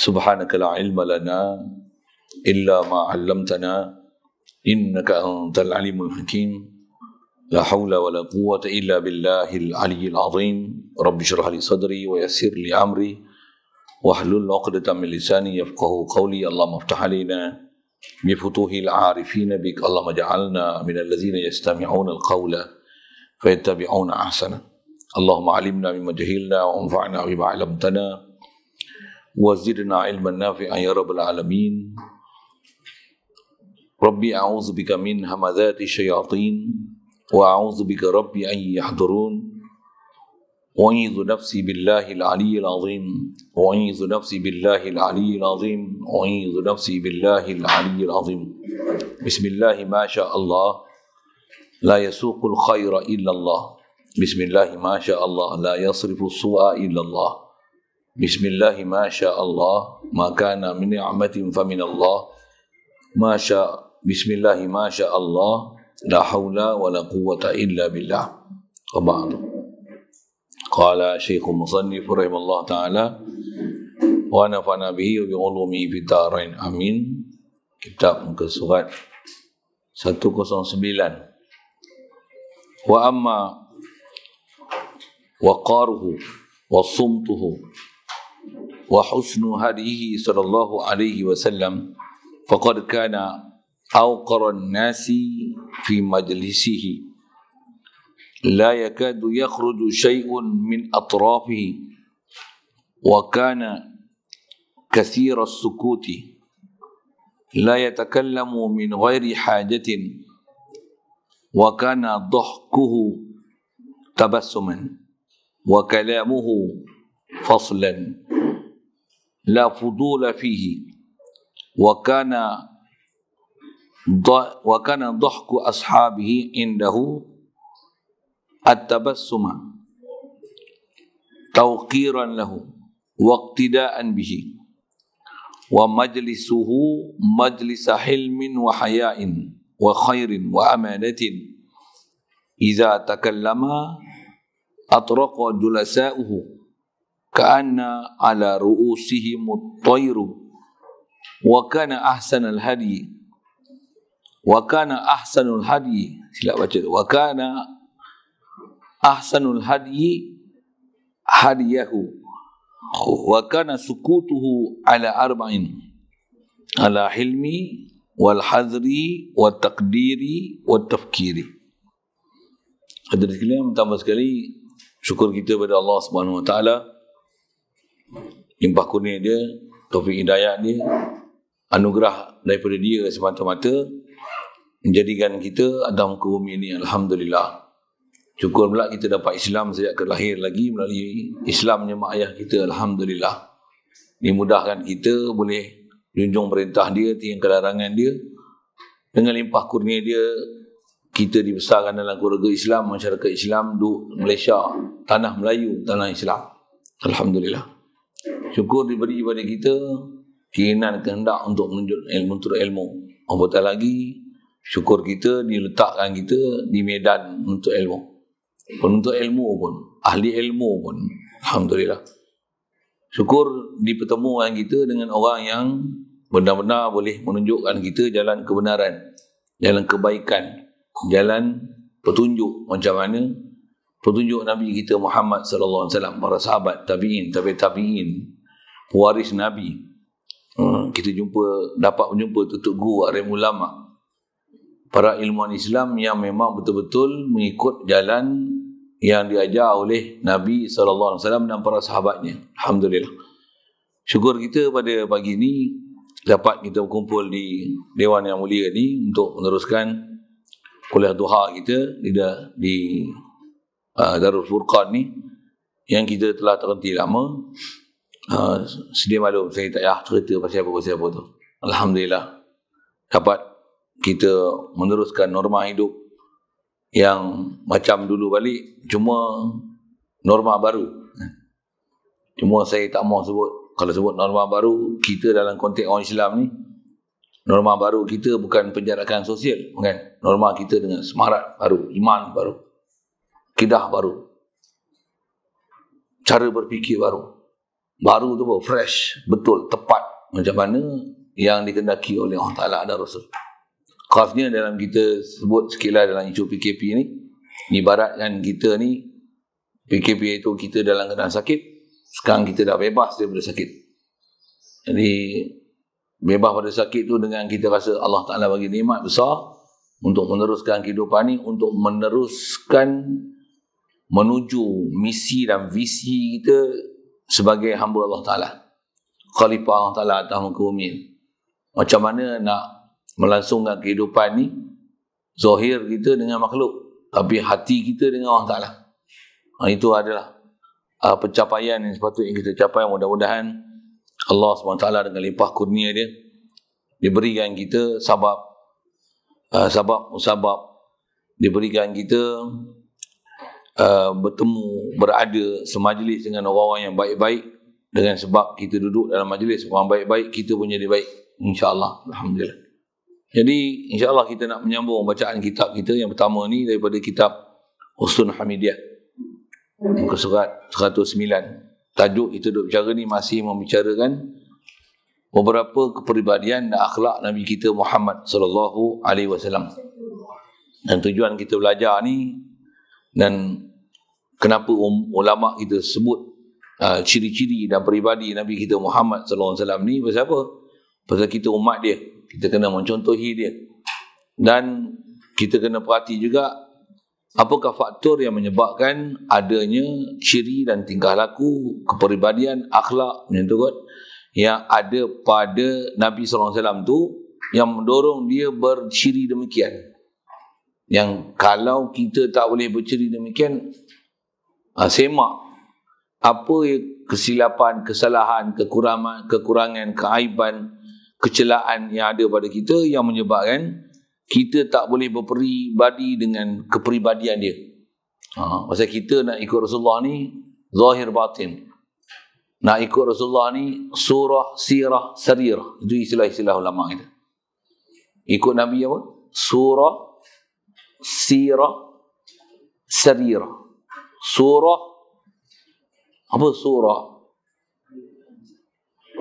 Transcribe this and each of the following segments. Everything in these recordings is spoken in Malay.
Subhanaka la ilma lana illa ma 'allamtana innaka antal alimul hakim. La haula wa la quwwata illa billahil aliyyil azim. Rabbi shrah li sadri wa yassir li amri wahlul 'uqdatam min lisani yafqahu qawli. Allahumma iftah alaina bi futuhil 'arifin bik. Allahumma ij'alna minal ladzina yastami'una al-qawla fayattabi'una ahsana. Allahumma 'allimna mimma jahilna wa anfa'na bima 'allamtana wa zidna 'ilman nafi'an ya rabbal alamin. Rabbi a'udzu bika min hamazati syayatin wa a'udzu bika rabbi an yahdurun. Wa a'udzu nafsi billahil aliyyil azim. Wa a'udzu nafsi billahil aliyyil azim. Wa a'udzu nafsi billahil aliyyil azim. Bismillah ma sya Allah la yasuqul khaira illa Allah. Bismillah ma sya Allah la yasrifu su'a illa Allah. Bismillah ma sya Allah ma kana min ni'matin fa min Allah. Ma sya Bismillah ma sya Allah la haula wa la quwwata illa billah. Wa ba'du. Qala Syekhul Musannif rahimahullah ta'ala wa nafa'na bihi wa bi ulumihi fid dharain amin. Kitab muka surat 109. Wa amma waqaruhu wa sumtuhu wa husnu hadihi sallallahu alaihi wasallam faqad kana awqaran nasi fi majlisihi la yakadu yakhruju shay'un min atrafihi wa kana kathira as-sukuti la yatakallamu min ghairi hajatin wa kana dhahkuhu tabassuman wa kalamuhu faslan la fudula fihi wa kana dhahku ashabihi indahu at-tabassuma tawqiran lahu wa iqtida'an bihi wa majlisuhu majlisa hilmin wa haya'in wa khairin wa amanatin idza takallama atraqa julasa'uhu ka'anna ala ru'usihim at-tayru wa kana ahsanul hadi silap baca wa kana ahsanul hadi hadiyahu wa kana sukutuhu ala arba'in ala hilmi wal hadri wat taqdiri wat tafkiri. Hadirin sekalian, pertama sekali syukur kita pada Allah Subhanahu Wa Taala, limpah kurnia dia, taufik hidayah dia, anugerah daripada dia semata-mata menjadikan kita ada muka bumi ini. Alhamdulillah. Syukur pula kita dapat Islam sejak lahir lagi melalui Islamnya mak ayah kita. Alhamdulillah. Dimudahkan kita boleh junjung perintah dia, tinggalkan larangan dia. Dengan limpah kurnia dia, kita dibesarkan dalam keluarga Islam, masyarakat Islam, duduk Malaysia, tanah Melayu, tanah Islam. Alhamdulillah. Syukur diberi kepada kita keinginan kehendak untuk menuntut ilmu. Apatah lagi, syukur kita diletakkan kita di medan untuk ilmu. Penuntut ilmu pun, ahli ilmu pun. Alhamdulillah. Syukur dipertemukan kita dengan orang yang benar-benar boleh menunjukkan kita jalan kebenaran, jalan kebaikan, jalan petunjuk macam mana petunjuk Nabi kita Muhammad sallallahu alaihi wasallam, para sahabat, tabi'in, tabi'in, pewaris Nabi. Kita dapat menjumpa tutup guru, alim ulama, para ilmuwan Islam yang memang betul-betul mengikut jalan yang diajar oleh Nabi sallallahu alaihi wasallam dan para sahabatnya. Alhamdulillah. Syukur kita pada pagi ini dapat kita berkumpul di Dewan yang mulia ini untuk meneruskan kuliah duha kita di Darul Furqan ni yang kita telah terhenti lama. Sedia maklum, saya tak payah cerita pasal apa tu. Alhamdulillah dapat kita meneruskan norma hidup yang macam dulu balik, cuma norma baru. Cuma saya tak mahu sebut, kalau sebut norma baru, kita dalam konteks orang Islam ni, norma baru kita bukan penjarakan sosial, bukan. Norma kita dengan semarak baru, iman baru, akidah baru, cara berfikir baru. baru tu fresh, betul, tepat macam mana yang dikendaki oleh Allah Ta'ala dan Rasul. Khasnya dalam kita sebut sekilas dalam isu PKP ni, ibaratkan kita ni, PKP itu kita dalam keadaan sakit, sekarang kita dah bebas daripada sakit. Jadi bebas pada sakit tu dengan kita rasa Allah Ta'ala bagi nikmat besar untuk meneruskan kehidupan ni, untuk meneruskan menuju misi dan visi kita sebagai hamba Allah Ta'ala, khalifah Allah Ta'ala atas muka bumi. Macam mana nak melangsungkan kehidupan ni, zahir kita dengan makhluk, tapi hati kita dengan Allah Ta'ala. Itu adalah pencapaian yang sepatutnya kita capai. Mudah-mudahan Allah SWT dengan limpah kurnia dia diberikan kita sabab diberikan kita bertemu, berada semajlis dengan orang-orang yang baik-baik. Dengan sebab kita duduk dalam majlis orang baik-baik, kita pun jadi baik, insya-Allah. Alhamdulillah. Jadi insya-Allah kita nak menyambung bacaan kitab kita yang pertama ni daripada kitab Husnul Hamidiyah, muka surat 109. Tajuk kita duduk bicara ni masih membicarakan beberapa kepribadian dan akhlak Nabi kita Muhammad sallallahu alaihi wasallam. Dan tujuan kita belajar ni, dan kenapa ulama kita sebut ciri-ciri dan peribadi Nabi kita Muhammad sallallahu alaihi wasallam ni, pasal apa? Pasal kita umat dia, kita kena mencontohi dia. Dan kita kena perhati juga apakah faktor yang menyebabkan adanya ciri dan tingkah laku, kepribadian, akhlak macam tu kot, yang ada pada Nabi sallallahu alaihi wasallam tu, yang mendorong dia berciri demikian. Yang kalau kita tak boleh berciri demikian, semak apa kesilapan, kesalahan, kekurangan, keaiban, kecelaan yang ada pada kita, yang menyebabkan kita tak boleh berperibadi dengan kepribadian dia. Pasal kita nak ikut Rasulullah ni zahir batin. Nak ikut Rasulullah ni surah, sirah, sarirah. Itu istilah-istilah ulama kita. Ikut Nabi apa? Surah, sirah, sarirah. Surah, apa surah?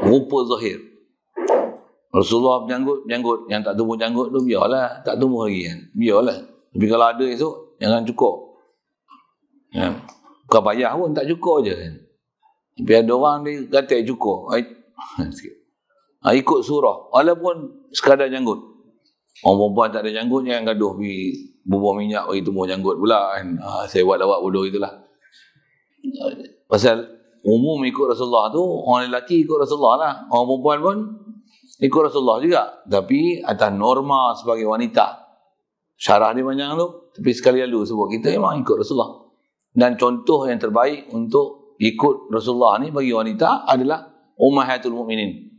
Rupa zahir. Rasulullah berjanggut. Yang tak tumbuh janggut tu biarlah, tak tumbuh lagi kan. Biarlah. Tapi kalau ada esok, jangan cukur. Ya. Bukan payah pun, tak cukur je kan. Tapi ada orang dia kata cukur. Ikut surah. Walaupun sekadar janggut. Orang perempuan tak ada janggut, jangan gaduh pergi bubuh minyak bagi tumbuh janggut pula kan. Saya buat lawak bodoh itulah. Pasal umum ikut Rasulullah tu, orang lelaki ikut Rasulullah lah. Orang perempuan pun ikut Rasulullah juga. Tapi atas norma sebagai wanita. Syarah dia panjang tu. Tapi sekali lalu sebut kita memang ikut Rasulullah. Dan contoh yang terbaik untuk ikut Rasulullah ni bagi wanita adalah Ummahatul Mukminin.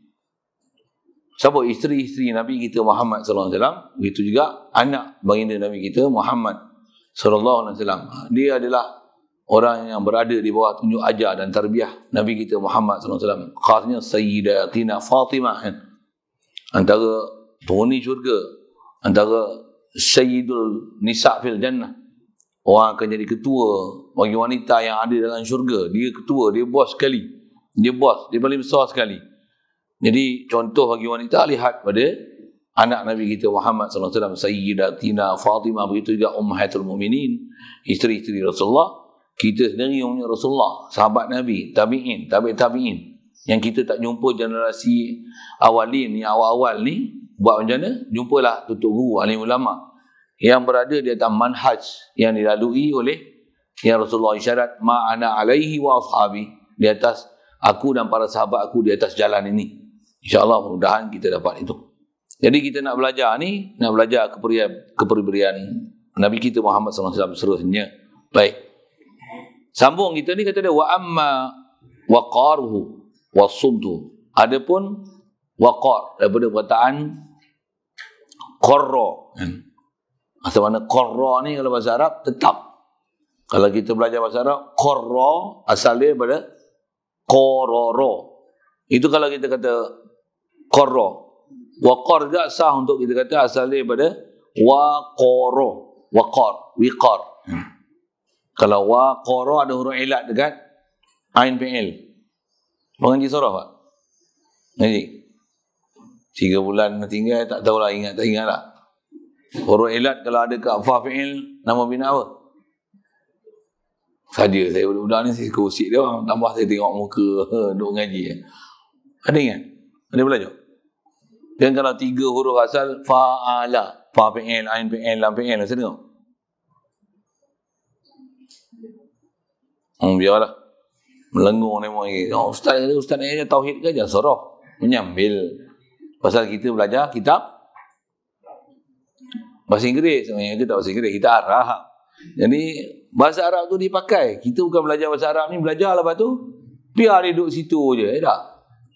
Siapa? Isteri-isteri Nabi kita Muhammad sallallahu alaihi wasallam. Begitu juga anak baginda Nabi kita Muhammad sallallahu alaihi wasallam. Dia adalah orang yang berada di bawah tunjuk ajar dan tarbiyah Nabi kita Muhammad sallallahu alaihi wasallam. Khasnya Sayyidatina Fatimah kan. Antara penghuni syurga, antara Sayyidul Nisa fil Jannah. Orang akan jadi ketua bagi wanita yang ada dalam syurga. Dia ketua, dia bos sekali. Dia bos, dia paling besar sekali. Jadi contoh bagi wanita, lihat pada anak Nabi kita Muhammad sallallahu alaihi wasallam, Sayyidatina Fatimah. Begitu juga Ummahatul Mukminin, isteri-isteri Rasulullah. Kita sendiri umumnya Rasulullah, sahabat Nabi, tabi'in, tabi'in. Yang kita tak jumpa generasi awalin, yang awal-awal ni, buat macam mana? Jumpalah tutup guru, alim ulama yang berada di atas manhaj yang dilalui oleh yang Rasulullah isyarat, ma'ana alaihi wa ashabi, di atas aku dan para sahabat aku di atas jalan ini. InsyaAllah mudah-mudahan kita dapat itu. Jadi kita nak belajar ni, nak belajar kepribadian Nabi kita Muhammad SAW seterusnya. Baik. Sambung kita ni kata dia, wa amma waqaruhu wasubtu. Adapun waqar daripada perkataan qarra. Asal mana qarra ni kalau bahasa Arab tetap. Kalau kita belajar bahasa Arab, qarra asal dia daripada qarara. Itu kalau kita kata qarra. Waqar juga sah untuk kita kata asal dia daripada waqara. Waqar, wiqar. Kalau waqara ada huruf ilat dekat ain fi'il. Mengaji surah Pak? Ngaji? 3 bulan tinggal, tak tahulah ingat tak ingat tak. Huruf ilat kalau ada kat fa fi'il, nama bina apa? Saja saya budak ni saya kosik dia orang, tambah saya tengok muka duk ngaji. Ada ingat? Ada belajar? Dan kalau 3 huruf asal fa'ala, fa fi'il, ain fi'il, lam fi'il, saya tengok. Biarlah. Melengung ni memang. Ustaz ni tauhid ke aja surah. Menyambil. Pasal kita belajar kitab bahasa Inggeris sebenarnya, kita bahasa Inggeris, kita Arab. Jadi bahasa Arab tu dipakai. Kita bukan belajar bahasa Arab ni, belajar lepas tu biar dia duduk situ je, tak?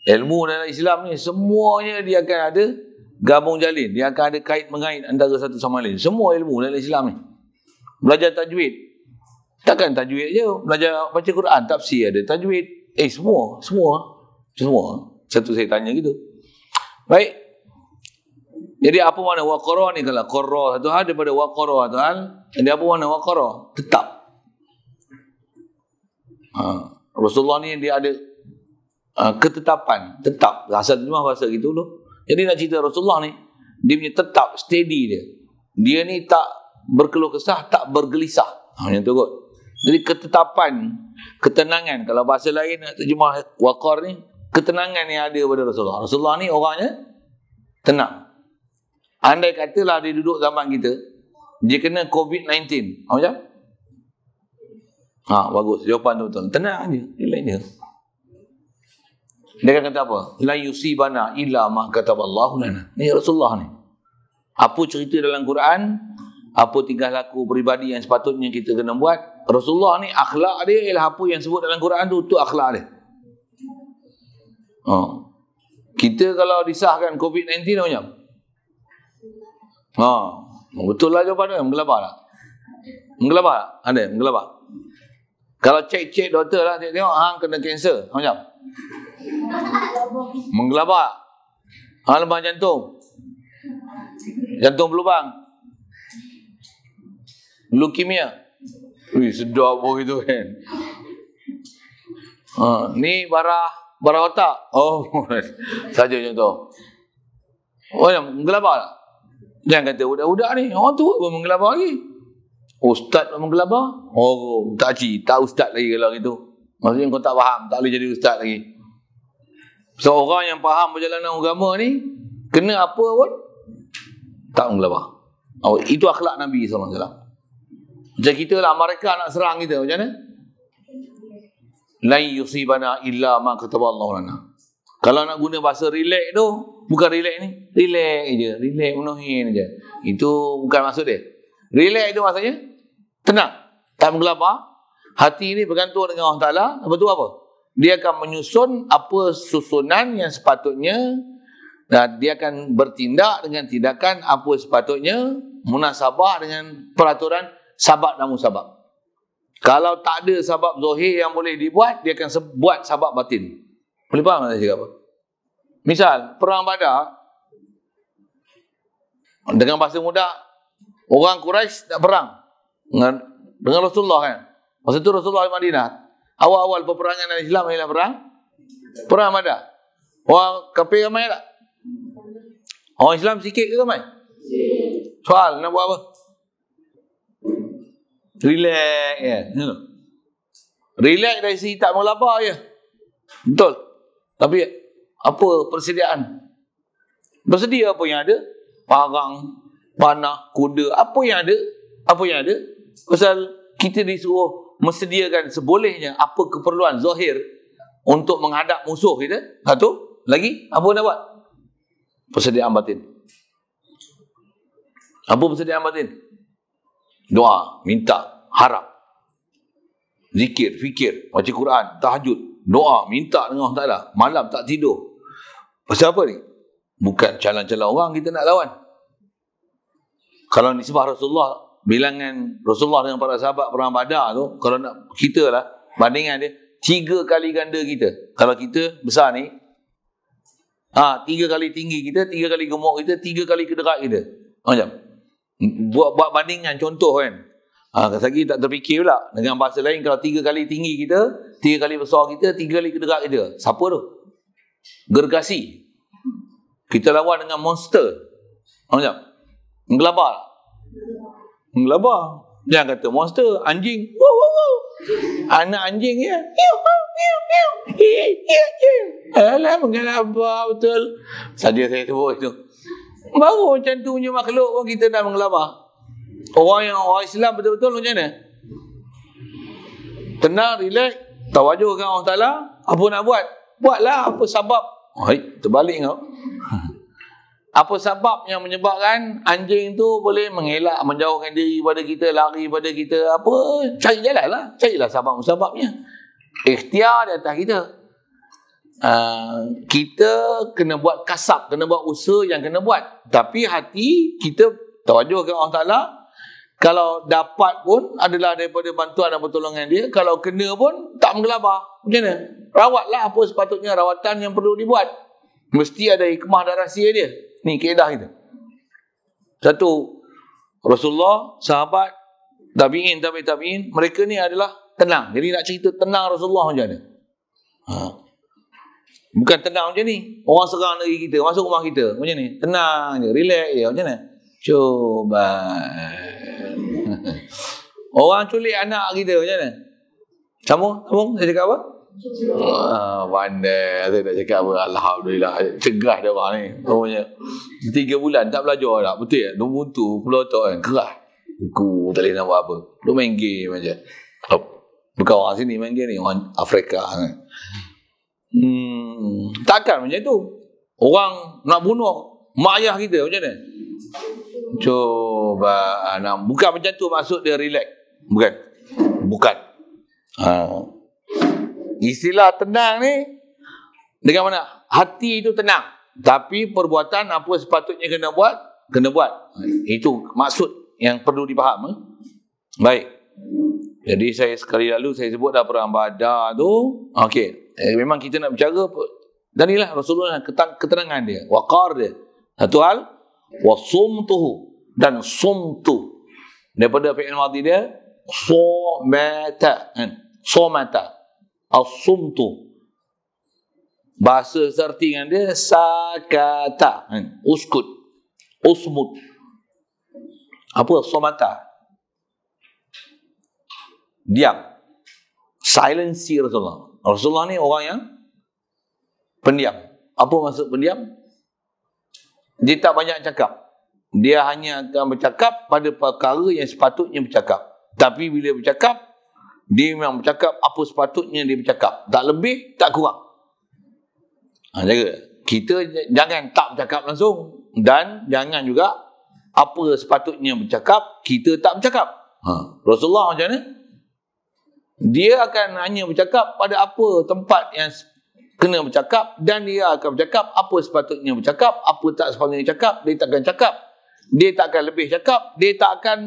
Ilmu dalam Islam ni semuanya dia akan ada gabung jalin, dia akan ada kait mengait antara satu sama lain. Semua ilmu dalam Islam ni. Belajar tajwid, takkan tajwid je, belajar baca Quran, tafsir ada tajwid. Semua. Satu saya tanya gitu. Baik. Jadi apa makna waqara ni? Kalau qara satu hal daripada waqara satu hal. Jadi apa makna waqara? Tetap. Rasulullah ni dia ada ketetapan, tetap. Asal tu bahasa gitu loh. Jadi nak cerita Rasulullah ni, dia punya tetap, steady dia. Dia ni tak berkeluh kesah, tak bergelisah. Macam tu kot. Jadi ketetapan, ketenangan. Kalau bahasa lain nak terjemah waqar ni, ketenangan yang ada pada Rasulullah. Rasulullah ni orangnya tenang. Andai katalah dia duduk zaman kita, dia kena COVID-19. Macam? Bagus. Jawapan tu betul. Tenang je. Relax je. Dia akan kata apa? La yusibana illa ma kataballahu lana. Ni Rasulullah ni. Apa cerita dalam Quran, apa tingkah laku peribadi yang sepatutnya kita kena buat. Rasulullah ni akhlak dia ialah apa yang sebut dalam Quran tu akhlak dia. Kita kalau disahkan COVID-19 macam? Betul lah jawapan dia. Menggelabah tak? Menggelabah tak? Ada menggelabah. Kalau cek doktor lah, tengok hang kena kanser. Macam? Menggelabah. Lembang jantung. Jantung berlubang. Leukemia. Sedap pun itu kan. Ni bara otak. Saja contoh. Menggelabah tak? Jangan kata budak-budak ni, orang tua pun menggelabah lagi. Ustaz pun menggelabah. Tak ustaz lagi kalau gitu. Maksudnya kau tak faham, tak boleh jadi ustaz lagi. Seorang yang faham perjalanan agama ni, kena apa pun, tak menggelabah. Itu akhlak Nabi SAW. Macam kita lah, mereka nak serang kita, macam mana? La yusibana illa ma kataballahu lana. Kalau nak guna bahasa relax tu, bukan relax ni, relax je, relax menuhin je. Itu bukan maksud dia. Relax itu maksudnya tenang, tak menggelabah. Hati ni bergantung dengan Allah Ta'ala. Lepas tu apa? Dia akan menyusun apa susunan yang sepatutnya, dan dia akan bertindak dengan tindakan apa sepatutnya, munasabah dengan peraturan sabab dan musabab. Kalau tak ada sabab zahir yang boleh dibuat, dia akan buat sabab batin. Boleh faham tak saya cakap apa? Misal, perang Badar, dengan bahasa mudah, orang Quraisy tak perang dengan Rasulullah kan. Masa tu Rasulullah di Madinah. Awal-awal peperangan dalam Islam ialah perang Badar. Orang kafir ramai tak? Orang Islam sikit ke ramai? Soal, nak buat apa? Relax ya. Relax dari segi tak melabah je. Betul. Tapi apa persediaan? Bersedia apa yang ada? Parang, panah, kuda, apa yang ada? Apa yang ada? Pasal kita disuruh mesediakan sebolehnya apa keperluan zahir untuk menghadap musuh kita. Satu, lagi apa nak buat? Persediaan batin. Apa persediaan batin? Doa, minta, harap. Zikir, fikir, baca Quran, tahajud, doa, minta dengan Allah Ta'ala. Malam tak tidur. Pasal apa ni? Bukan calon-calon orang kita nak lawan. Kalau nisbah Rasulullah, bilangan Rasulullah dengan para sahabat perang Badar tu, kalau nak kita lah, bandingan dia, 3 kali ganda kita. Kalau kita besar ni, 3 kali tinggi kita, 3 kali gemuk kita, 3 kali kederat kita. Macam? Buat bandingan contoh kan. Lagi tak terfikir pula. Dengan bahasa lain, kalau 3 kali tinggi kita, 3 kali besar kita, 3 kali dekat kita. Siapa tu? Gergasi. Kita lawan dengan monster. Macam? Menggelabah. Menggelabah. Jangan kata monster, anjing. Wow, wow, wow. Anak anjing ya. Alah, menggelabah betul. Saja saya sebut itu. Baru macam tu punya makhluk pun kita dah menggelabah. Orang Islam betul-betul macam mana? Tenang, relax, tawajuh kan Allah Ta'ala. Apa nak buat? Buatlah apa sebab. Terbalik kau. Apa sebab yang menyebabkan anjing tu boleh mengelak, menjauhkan diri pada kita, lari pada kita, apa? Cari jalan lah. Carilah sebab-sebabnya. Ikhtiar di atas kita. Kita kena buat kasab, kena buat usaha yang kena buat. Tapi hati kita tawajuh ke Allah Ta'ala. Kalau dapat pun adalah daripada bantuan dan pertolongan dia. Kalau kena pun tak menggelabah. Macam mana? Rawatlah apa sepatutnya rawatan yang perlu dibuat. Mesti ada hikmah dan rahsia dia. Ni kaedah kita. Satu, Rasulullah, sahabat, tabi'in, mereka ni adalah tenang. Jadi nak cerita tenang Rasulullah macam mana? Bukan tenang macam ni. Orang serang negeri kita, masuk rumah kita. Macam ni. Tenang je, relax je. Macam mana? Cuba. Orang culik anak kita macam mana? Sambung? Saya cakap apa? Pandai. Saya nak cakap apa? Alhamdulillah. Cegah dia orang ni. Namanya 3 bulan tak belajar tak. Betul tak? Nombor tu pelotok kan. Kerah. Buku tak boleh nak buat apa. Dia main game macam. Bukan orang sini main game ni. Orang Afrika kan. Takkan macam tu. Orang nak bunuh mak ayah kita macam mana? Cuba bukan macam tu maksud dia relax. Bukan. Istilah tenang ni dengan mana? Hati itu tenang. Tapi perbuatan apa sepatutnya kena buat. Itu maksud yang perlu dipaham. Baik. Jadi saya sekali lalu saya sebut dah perang Badar tu. Okey. Memang kita nak bercara. Dan inilah Rasulullah ketenangan dia. Waqar dia. Satu hal. Wasumtuhu. Dan sumtu. Daripada fi'il madhi dia. Somata. Somata. As-sumtu. Bahasa serti dengan dia. Sakata. Uskut. Usmut. Apa somata? Diam. Silency Rasulullah. Rasulullah ni orang yang pendiam. Apa maksud pendiam? Dia tak banyak cakap. Dia hanya akan bercakap pada perkara yang sepatutnya bercakap. Tapi bila bercakap, dia memang bercakap apa sepatutnya dia bercakap. Tak lebih, tak kurang. Jaga. Kita jangan tak bercakap langsung. Dan jangan juga apa sepatutnya bercakap, kita tak bercakap. Rasulullah macam mana? Dia akan hanya bercakap pada apa tempat yang kena bercakap, dan dia akan bercakap apa sepatutnya bercakap, apa tak sepatutnya bercakap. Dia tak akan cakap, dia tak akan lebih cakap, dia tak akan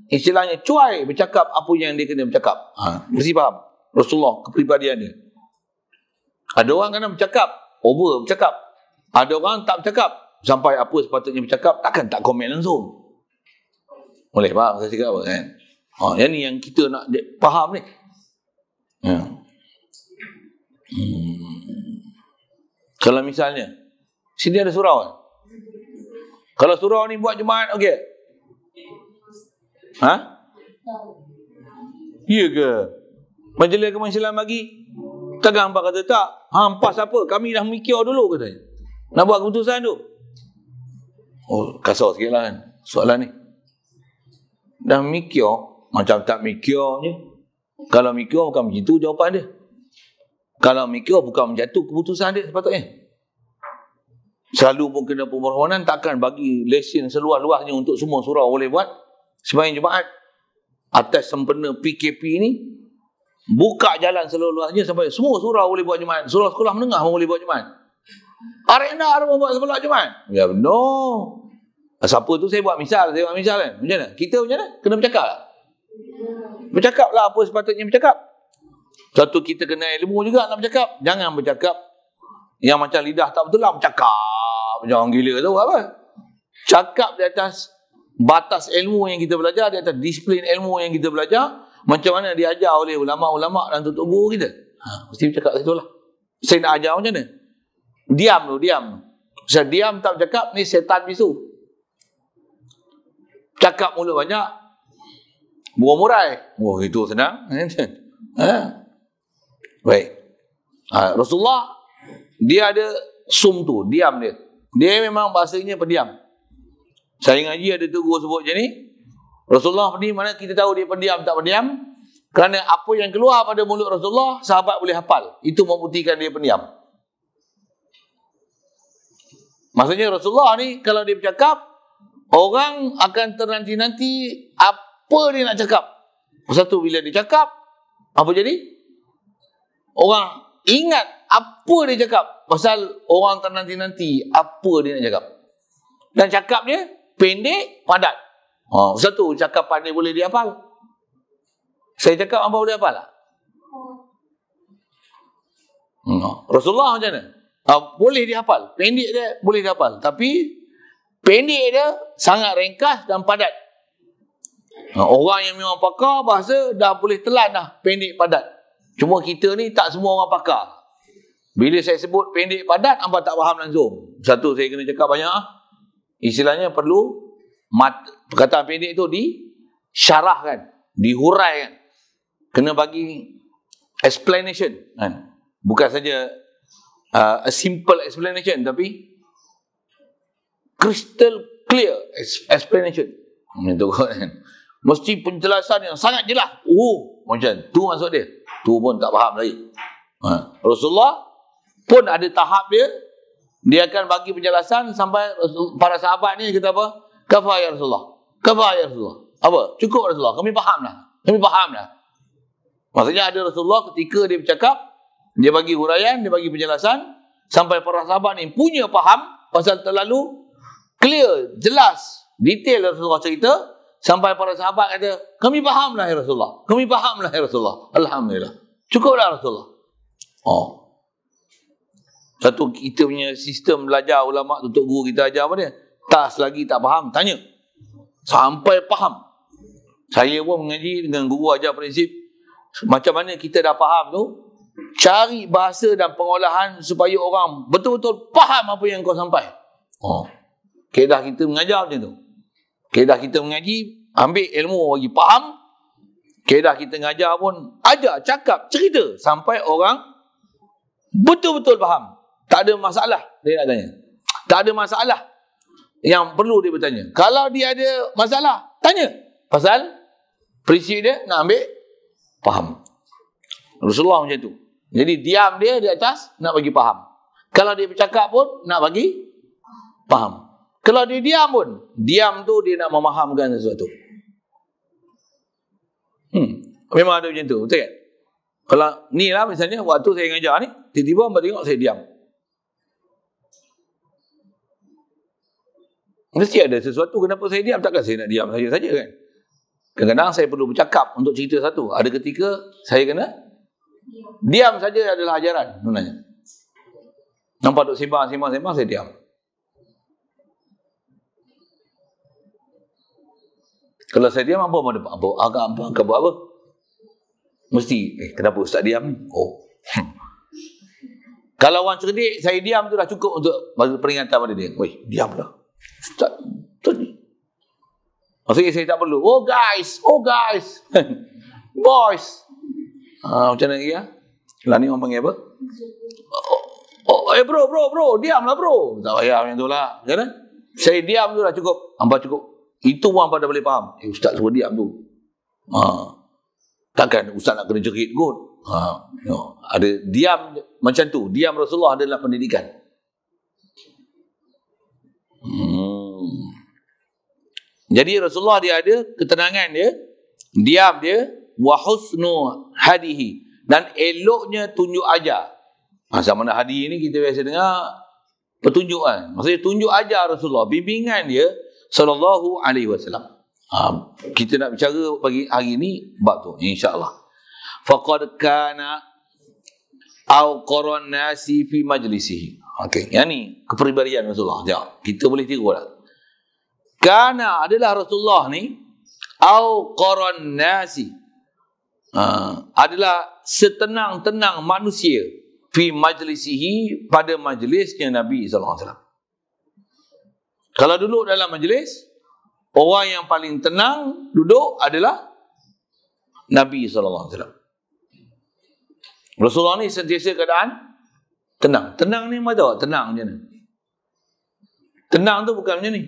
istilahnya cuai bercakap apa yang dia kena bercakap. Mesti faham Rasulullah kepribadian dia. Ada orang kena bercakap, over bercakap. Ada orang tak bercakap, sampai apa sepatutnya bercakap, takkan tak komen langsung. Boleh faham saya cakap apa kan? Yang ni yang kita nak faham ni. Kalau misalnya sini ada surau kan? Kalau surau ni buat jemaat, okey? Ya ke? Majlis Agama Islam bagi tegang hampa kata tak. Hampas apa? Kami dah mikir dulu katanya. Nak buat keputusan tu. Kasar sikit lah kan soalan ni. Dah mikir macam tak mikirnya. Kalau mikir bukan begitu jawapan dia. Kalau mikir bukan menjatuh keputusan dia sepatutnya. Selalu pun kena permohonan takkan bagi lesen seluas-luasnya untuk semua surau boleh buat sembahyang Jumaat. Atas sempena PKP ni buka jalan seluas-luasnya sampai semua surau boleh buat Jumaat. Surau sekolah menengah pun boleh buat Jumaat. Arena ada pun buat sebelah Jumaat. Ya benar. Siapa tu saya buat misal kan. Macam mana? Kita macam mana? Kena bercakap lah. Bercakaplah apa sepatutnya bercakap. Satu kita kena ilmu juga nak bercakap. Jangan bercakap yang macam lidah tak betul lah. Bercakap macam orang gila tu apa. Cakap di atas batas ilmu yang kita belajar, di atas disiplin ilmu yang kita belajar, macam mana diajar oleh ulama-ulama dan tutup guru kita. Mesti cakap itulah. Saya nak ajar macam mana? Diam tu, diam. Saya diam tak bercakap, ni setan bisu. Cakap mulut banyak, buah murai. Oh, itu senang. Baik. Rasulullah, dia ada sum tu, diam dia. Dia memang bahasanya pendiam. Saya ngaji ada tu guru sebut macam ni. Rasulullah ni mana kita tahu dia pendiam tak pendiam? Kerana apa yang keluar pada mulut Rasulullah, sahabat boleh hafal. Itu membuktikan dia pendiam. Maksudnya Rasulullah ni kalau dia bercakap, orang akan ternanti-nanti apa dia nak cakap. Satu, bila dia cakap, apa jadi? Orang ingat apa dia cakap. Pasal orang ternanti-nanti apa dia nak cakap. Dan cakapnya pendek, padat. Satu, cakapan dia boleh dihafal. Saya cakap apa boleh hafal tak? Rasulullah macam mana? Boleh dihafal. Pendek dia boleh dihafal. Tapi pendek dia sangat ringkas dan padat. Orang yang memang pakar bahasa dah boleh telan dah pendek padat. Cuma kita ni tak semua orang pakar. Bila saya sebut pendek padat, hampa tak faham langsung. Satu, saya kena cakap banyak. Istilahnya perlu perkataan pendek tu disyarahkan, dihuraikan. Kena bagi explanation kan? Bukan saja a simple explanation, tapi crystal clear explanation. Itu kan. Mesti penjelasan yang sangat jelas. Macam tu maksud dia. Tu pun tak faham lagi. Rasulullah pun ada tahap dia. Dia akan bagi penjelasan sampai para sahabat ni kata apa? Kafa ya Rasulullah. Kafa ya Rasulullah. Apa? Cukup Rasulullah. Kami faham lah. Kami faham lah. Maksudnya ada Rasulullah ketika dia bercakap, dia bagi huraian, dia bagi penjelasan, sampai para sahabat ni punya faham, pasal terlalu clear, jelas, detail Rasulullah cerita, sampai para sahabat kata, kami faham lah ya Rasulullah. Kami faham lah ya Rasulullah. Alhamdulillah. Cukuplah Rasulullah. Satu, kita punya sistem belajar ulama tutup guru kita ajar apa dia? Tak selagi tak faham, tanya. Sampai faham. Saya pun mengaji dengan guru ajar prinsip, macam mana kita dah faham tu, cari bahasa dan pengolahan supaya orang betul-betul faham apa yang kau sampai. Kedah kita mengajar macam tu. Kedah kita mengaji, ambil ilmu bagi faham. Kedah kita mengajar pun, ajar, cakap, cerita sampai orang betul-betul faham. Tak ada masalah dia nak tanya. Tak ada masalah yang perlu dia bertanya. Kalau dia ada masalah, tanya. Pasal prinsip dia nak ambil faham. Rasulullah macam tu. Jadi diam dia di atas nak bagi faham. Kalau dia bercakap pun nak bagi faham. Kalau dia diam pun, diam tu dia nak memahamkan sesuatu. Memang ada macam tu, betul kan? Kalau ni lah misalnya waktu saya ngajar ni, tiba-tiba hamba tengok saya diam. Mesti ada sesuatu kenapa saya diam. Takkan saya nak diam saja kan? Kadang-kadang saya perlu bercakap untuk cerita satu. Ada ketika saya kena diam saja adalah ajaran sebenarnya. Nampak duk sembang, saya diam. Kalau saya diam, apa akan buat apa? Mesti, kenapa ustaz diam ni? Kalau orang cerdik, saya diam tu dah cukup untuk peringatan pada dia. Weh, diamlah. Ustaz, ni. Maksudnya saya tak perlu. Oh guys. Boys. Macam mana lagi ya? Lah ni orang panggil apa? Bro. Diamlah bro. Tak payah macam tu lah. Macam mana? Saya diam tu dah cukup. Hamba cukup. Itu orang pada boleh faham. Ustaz suruh diam tu. Takkan ustaz nak kena jerit kot. Ada diam macam tu. Diam Rasulullah adalah pendidikan. Jadi Rasulullah dia ada ketenangan dia, diam dia, wa husnu hadihi, dan eloknya tunjuk ajar. Sama mana hadi ni kita biasa dengar petunjuk kan. Maksudnya tunjuk ajar Rasulullah, bimbingan dia sallallahu alaihi wasallam. Kita nak bicara pagi hari ni bab tu insya-Allah. Faqad kana au qaran nasi fi majlisihi. Okey, yang ni kepribadian Rasulullah. Kita boleh tiru lah. Kana adalah Rasulullah ni au qaran nasi, adalah setenang-tenang manusia fi majlisihi, pada majlisnya Nabi SAW. Kalau duduk dalam majlis, orang yang paling tenang duduk adalah Nabi SAW. Rasulullah ni sentiasa keadaan tenang. Tenang ni macam apa? Tenang macam mana? Tenang tu bukan macam ni.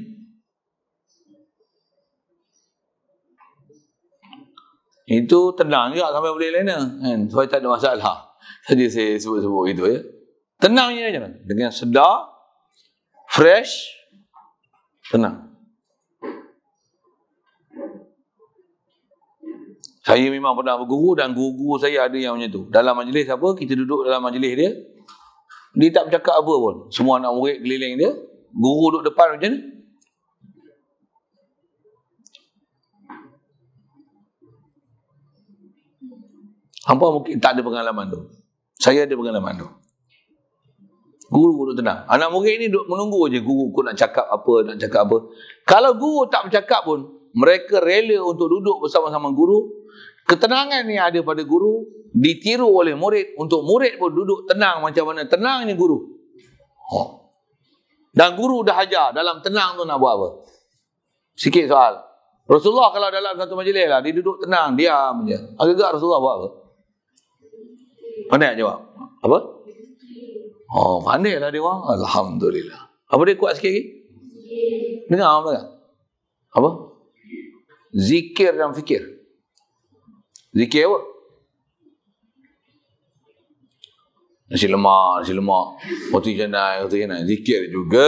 Itu tenang juga sampai boleh lena, kan? Supaya tak ada masalah. Tadi saya sebut-sebut gitu ya. Tenangnya macam mana? Dengan sedar, fresh, tenang. Saya memang pernah berguru dan guru-guru saya ada yang macam tu. Dalam majlis apa, kita duduk dalam majlis dia, dia tak bercakap apa pun. Semua anak murid keliling dia, guru duduk depan macam ni. Hampa mungkin tak ada pengalaman tu. Saya ada pengalaman tu. Guru duduk tenang. Anak murid ni duduk menunggu je guru nak cakap apa, nak cakap apa. Kalau guru tak bercakap pun, mereka rela untuk duduk bersama-sama guru. Ketenangan ni ada pada guru, ditiru oleh murid, untuk murid pun duduk tenang macam mana tenangnya guru. Dan guru dah ajar dalam tenang tu nak buat apa. Sikit soal. Rasulullah kalau dalam satu majlis lah, dia duduk tenang, diam je. Agak-agak Rasulullah buat apa? Pandai jawab. Apa? Oh, pandai lah dia orang. Alhamdulillah. Apa dia kuat sikit lagi? Dengar apa? Apa? Zikir dan fikir. Zikir apa? Nasi lemak. Roti canai. Zikir juga.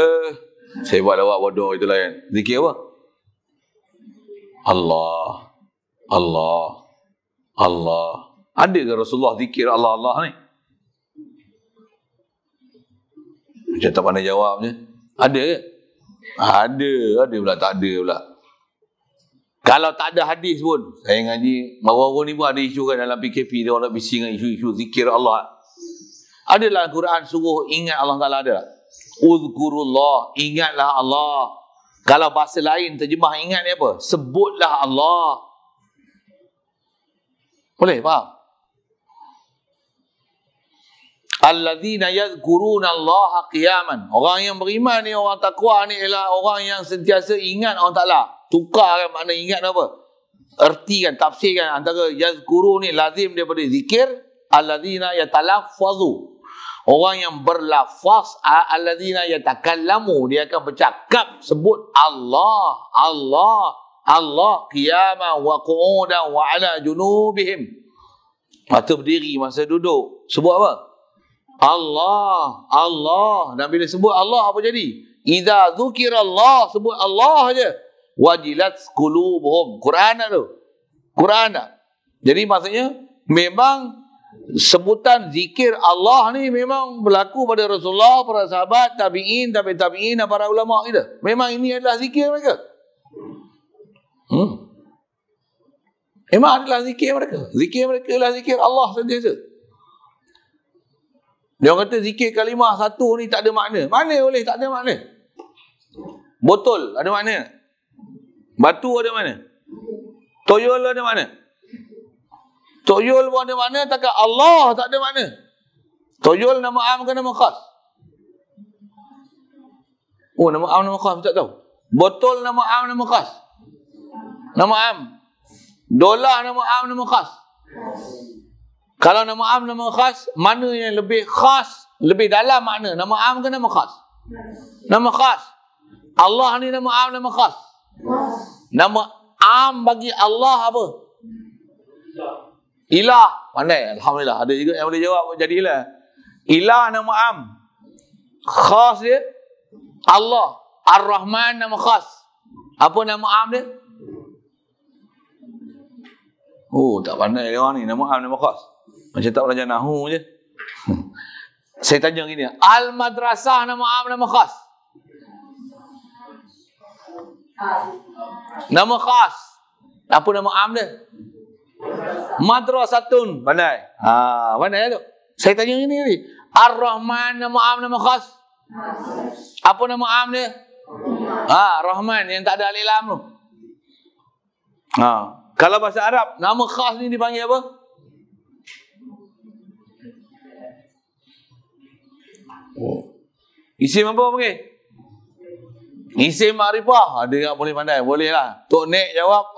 Saya buat lawak bodoh itu lain. Zikir apa? Allah. Ada ke Rasulullah zikir Allah ni? Macam tak pandai jawabnya. Ada ke? Ada pula, tak ada pula. Kalau tak ada hadis pun, saya ngaji baru-baru ni pun ada isu kan dalam PKP, dia orang nak bising dengan isu-isu zikir Allah. Ada dalam Quran suruh ingat Allah Ta'ala, ada. Uzkurullah, ingatlah Allah. Kalau bahasa lain terjemah ingat ni apa? Sebutlah Allah. Boleh faham? Alladzina yadhkuruna Allah qiyaman. Orang yang beriman ni, orang takwa ni ialah orang yang sentiasa ingat Allah Ta'ala. Tukarkan makna ingat apa? Ertikan, tafsirkan antara yadhkuru ni lazim daripada zikir. Alladzina yatalaffazu. Orang yang berlafaz. Alladzina yatakallamu. Dia akan bercakap, sebut Allah qiyaman wa qu'udan wa ala junubihim. Masa berdiri, masa duduk, sebut apa? Allah. Dan bila sebut Allah, apa jadi? Idza dzukirallah, sebut Allah aja. Wajilat qulubuhum. Quran tu. Quran tak? Jadi maksudnya memang sebutan zikir Allah ni memang berlaku pada Rasulullah, para sahabat, tabi'in dan para ulama kita. Memang ini adalah zikir mereka. Memang adalah zikir mereka. Zikir mereka adalah zikir Allah sentiasa. Dia orang kata zikir kalimah satu ni tak ada makna. Mana boleh tak ada makna? Botol ada makna? Batu ada makna? Toyol ada makna? Toyol pun ada makna, takkan Allah tak ada makna? Toyol nama am ke nama khas? Oh, nama am nama khas tak tahu. Botol nama am nama khas? Nama am. Dolar nama am nama khas? Kalau nama am nama khas, mana yang lebih khas, lebih dalam makna? Nama am ke nama khas? Nama khas. Allah ni nama am nama khas? Nama am bagi Allah apa? Ilah. Pandai, alhamdulillah. Ada juga yang boleh jawab jadi ilah. Ilah nama am. Khas dia Allah. Ar-Rahman nama khas. Apa nama am dia? Oh, tak pandai dia orang ni. Nama am nama khas. Macam tak belajar nahu je. Saya tanya gini, Al-Madrasah nama am nama khas? Nama khas. Apa nama am dia? Madrasatun. Pandai. Pandai tu. Saya tanya gini tadi. Ar-Rahman nama am nama khas? Apa nama am dia? Rahman yang tak ada alif lam tu. Kalau bahasa Arab, nama khas ni dipanggil apa? Isim apa panggil? Isim ma'rifah. Ada yang boleh pandai? Boleh lah. Tok Nek jawab.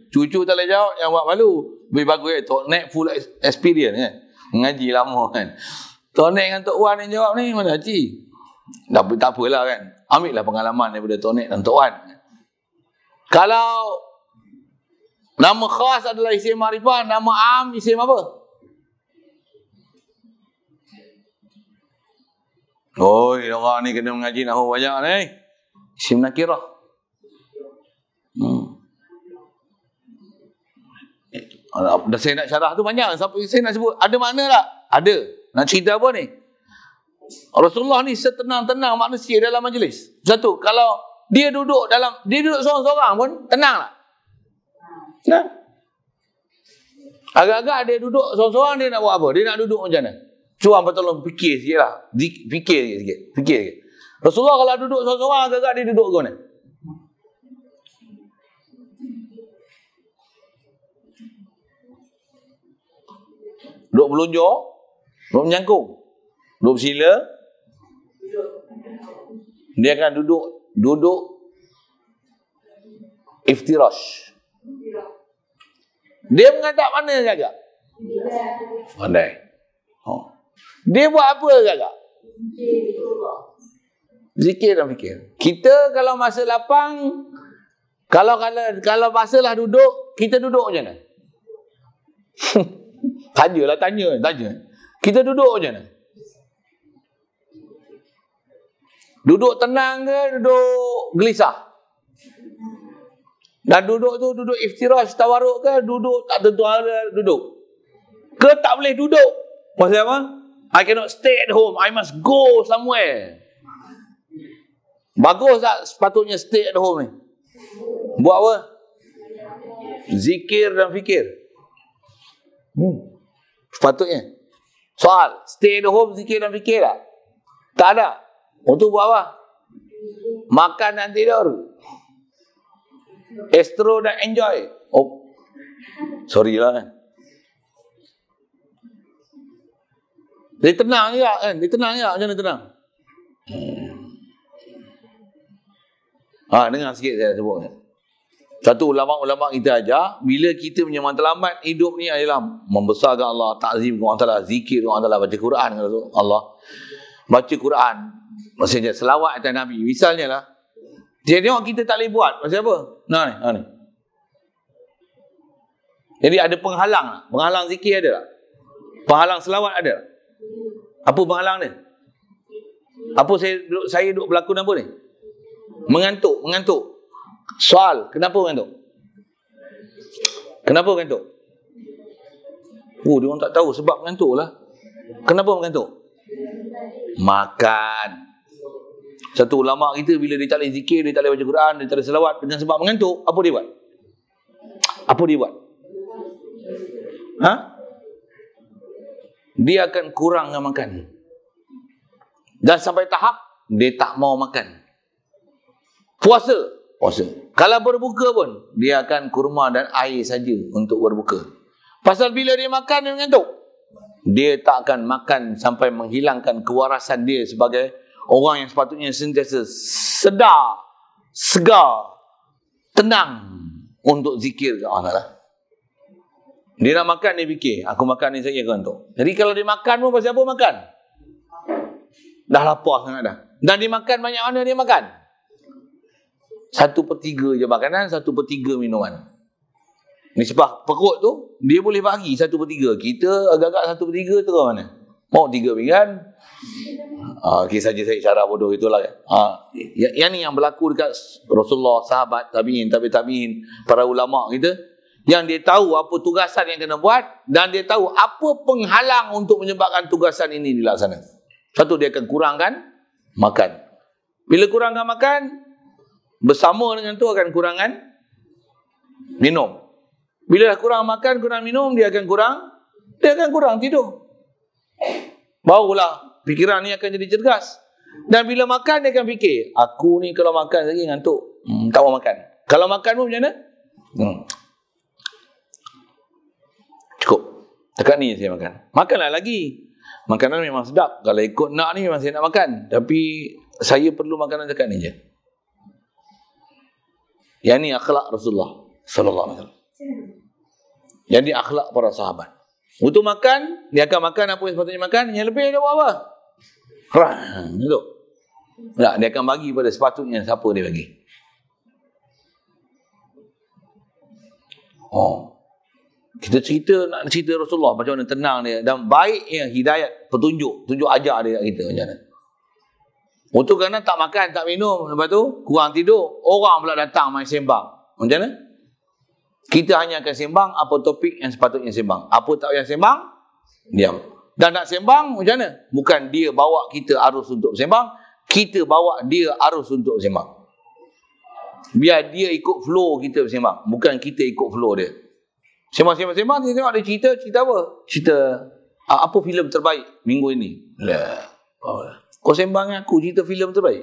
Cucu tak boleh jawab. Yang buat malu. Lebih bagus Tok Nek full experience kan. Mengaji lama kan. Tok Nek dengan Tok Wan yang jawab ni mana haji? Tapi tak apalah kan. Ambil lah pengalaman daripada Tok Nek dan Tok Wan. Kalau nama khas adalah isim ma'rifah, nama am isim apa? Orang ni kena mengaji nahwu banyak ni. Isim nakirah. Dah saya nak syarah tu banyak. Sampai saya nak sebut. Ada makna tak? Ada. Nak cerita apa ni? Rasulullah ni setenang-tenang manusia dalam majlis. Satu, kalau dia duduk seorang-seorang pun tenang tak? Tenang. Agak-agak dia duduk seorang-seorang, dia nak buat apa? Dia nak duduk macam mana? Cuba hangpa tolong fikir sikit lah. Fikir sikit. Rasulullah kalau duduk seorang-seorang, agak-agak dia duduk ke mana? Duduk belunjuk, duduk menyangkung, duduk bersila. Dia akan duduk iftirash. Dia menghadap mana agak? Pandai. Dia buat apa agak? Zikir dan fikir. Kita kalau masa lapang, kalau masalah duduk, kita duduk macam mana? Tanya. Kita duduk macam mana? Duduk tenang ke duduk gelisah? Dan duduk tu duduk iftirash, tawaruk ke duduk tak tentu arah duduk? Ke tak boleh duduk? Pasal apa? I cannot stay at home. I must go somewhere. Bagus tak sepatutnya stay at home ni? Buat apa? Zikir dan fikir. Sepatutnya. Soal, stay at home, zikir dan fikir tak? Tak ada. Untuk buat apa? Makan dan tidur. Estro dan enjoy. Sorry lah kan. Dia tenang je kan? Macam mana tenang? Dengar sikit saya sebut. Satu ulama-ulama kita ajar, bila kita punya matlamat hidup ni adalah membesarkan Allah, ta'zim kepada Allah Ta'ala, zikir kepada Allah Ta'ala, baca Quran kepada Allah. Baca Quran, maksudnya selawat atas Nabi. Misalnya lah, dia tengok kita tak boleh buat. Pasal apa? Ni. Jadi ada penghalang. Penghalang zikir ada tak? Penghalang selawat ada tak? Apa penghalang dia? Apa saya duduk berlakon apa ni? Mengantuk. Soal, kenapa mengantuk? Dia orang tak tahu sebab mengantuk lah. Kenapa mengantuk? Makan. Satu ulama kita bila dia tak boleh zikir, dia tak boleh baca Quran, dia tak boleh selawat dengan sebab mengantuk, apa dia buat? Dia akan kurang dengan makan. Dan sampai tahap dia tak mau makan. Puasa. Kalau berbuka pun dia akan kurma dan air saja untuk berbuka. Pasal bila dia makan dia mengantuk. Dia tak akan makan sampai menghilangkan kewarasan dia sebagai orang yang sepatutnya sentiasa sedar, segar, tenang untuk zikir ke Allah Ta'ala. Dia nak makan, dia fikir, aku makan ni saya gantuk. Jadi kalau dia makan pun pasal apa makan? Dah lapar sangat dah. Dan dia makan banyak mana dia makan? 1/3 je makanan, 1/3 minuman. Nisbah perut tu, dia boleh bagi 1/3. Kita agak-agak 1/3 tu ke mana? Mau 3 pinggan. Okay, saja saya cara bodoh itulah. Yang ni yang berlaku dekat Rasulullah, sahabat, tabi'in, para ulama kita. Yang dia tahu apa tugasan yang kena buat. Dan dia tahu apa penghalang untuk menyebabkan tugasan ini dilaksanakan. Satu, dia akan kurangkan makan. Bila kurangkan makan, bersama dengan tu akan kurangkan minum. Bila dah kurang makan, kurang minum, dia akan kurang tidur. Barulah fikiran ni akan jadi cergas. Dan bila makan, dia akan fikir, aku ni kalau makan lagi ngantuk, tak mau makan. Kalau makan pun macam mana? Cukup. Dekat ni saya makan. Makanlah lagi. Makanan memang sedap. Kalau ikut nak ni memang saya nak makan. Tapi saya perlu makanan dekat ni je. Yang ni akhlak Rasulullah sallallahu alaihi wasallam. Yang ni akhlak para sahabat. Untuk makan, dia akan makan apa yang sepatutnya makan. Yang lebih dia buat apa? Itu. Tak, dia akan bagi pada sepatutnya siapa dia bagi. Kita nak cerita Rasulullah macam mana tenang dia dan baiknya hidayat, petunjuk ajar dia kat kita macam mana. Untuk kerana tak makan, tak minum, lepas tu kurang tidur, orang pula datang main sembang. Macam mana? Kita hanya akan sembang apa topik yang sepatutnya sembang. Apa tak yang sembang, diam. Dan nak sembang macam mana? Bukan dia bawa kita arus untuk sembang, kita bawa dia arus untuk sembang. Biar dia ikut flow kita sembang, bukan kita ikut flow dia. Sembang, dia tengok dia cerita apa? Cerita apa filem terbaik minggu ini? Lah. Kau sembang dengan aku cerita filem terbaik.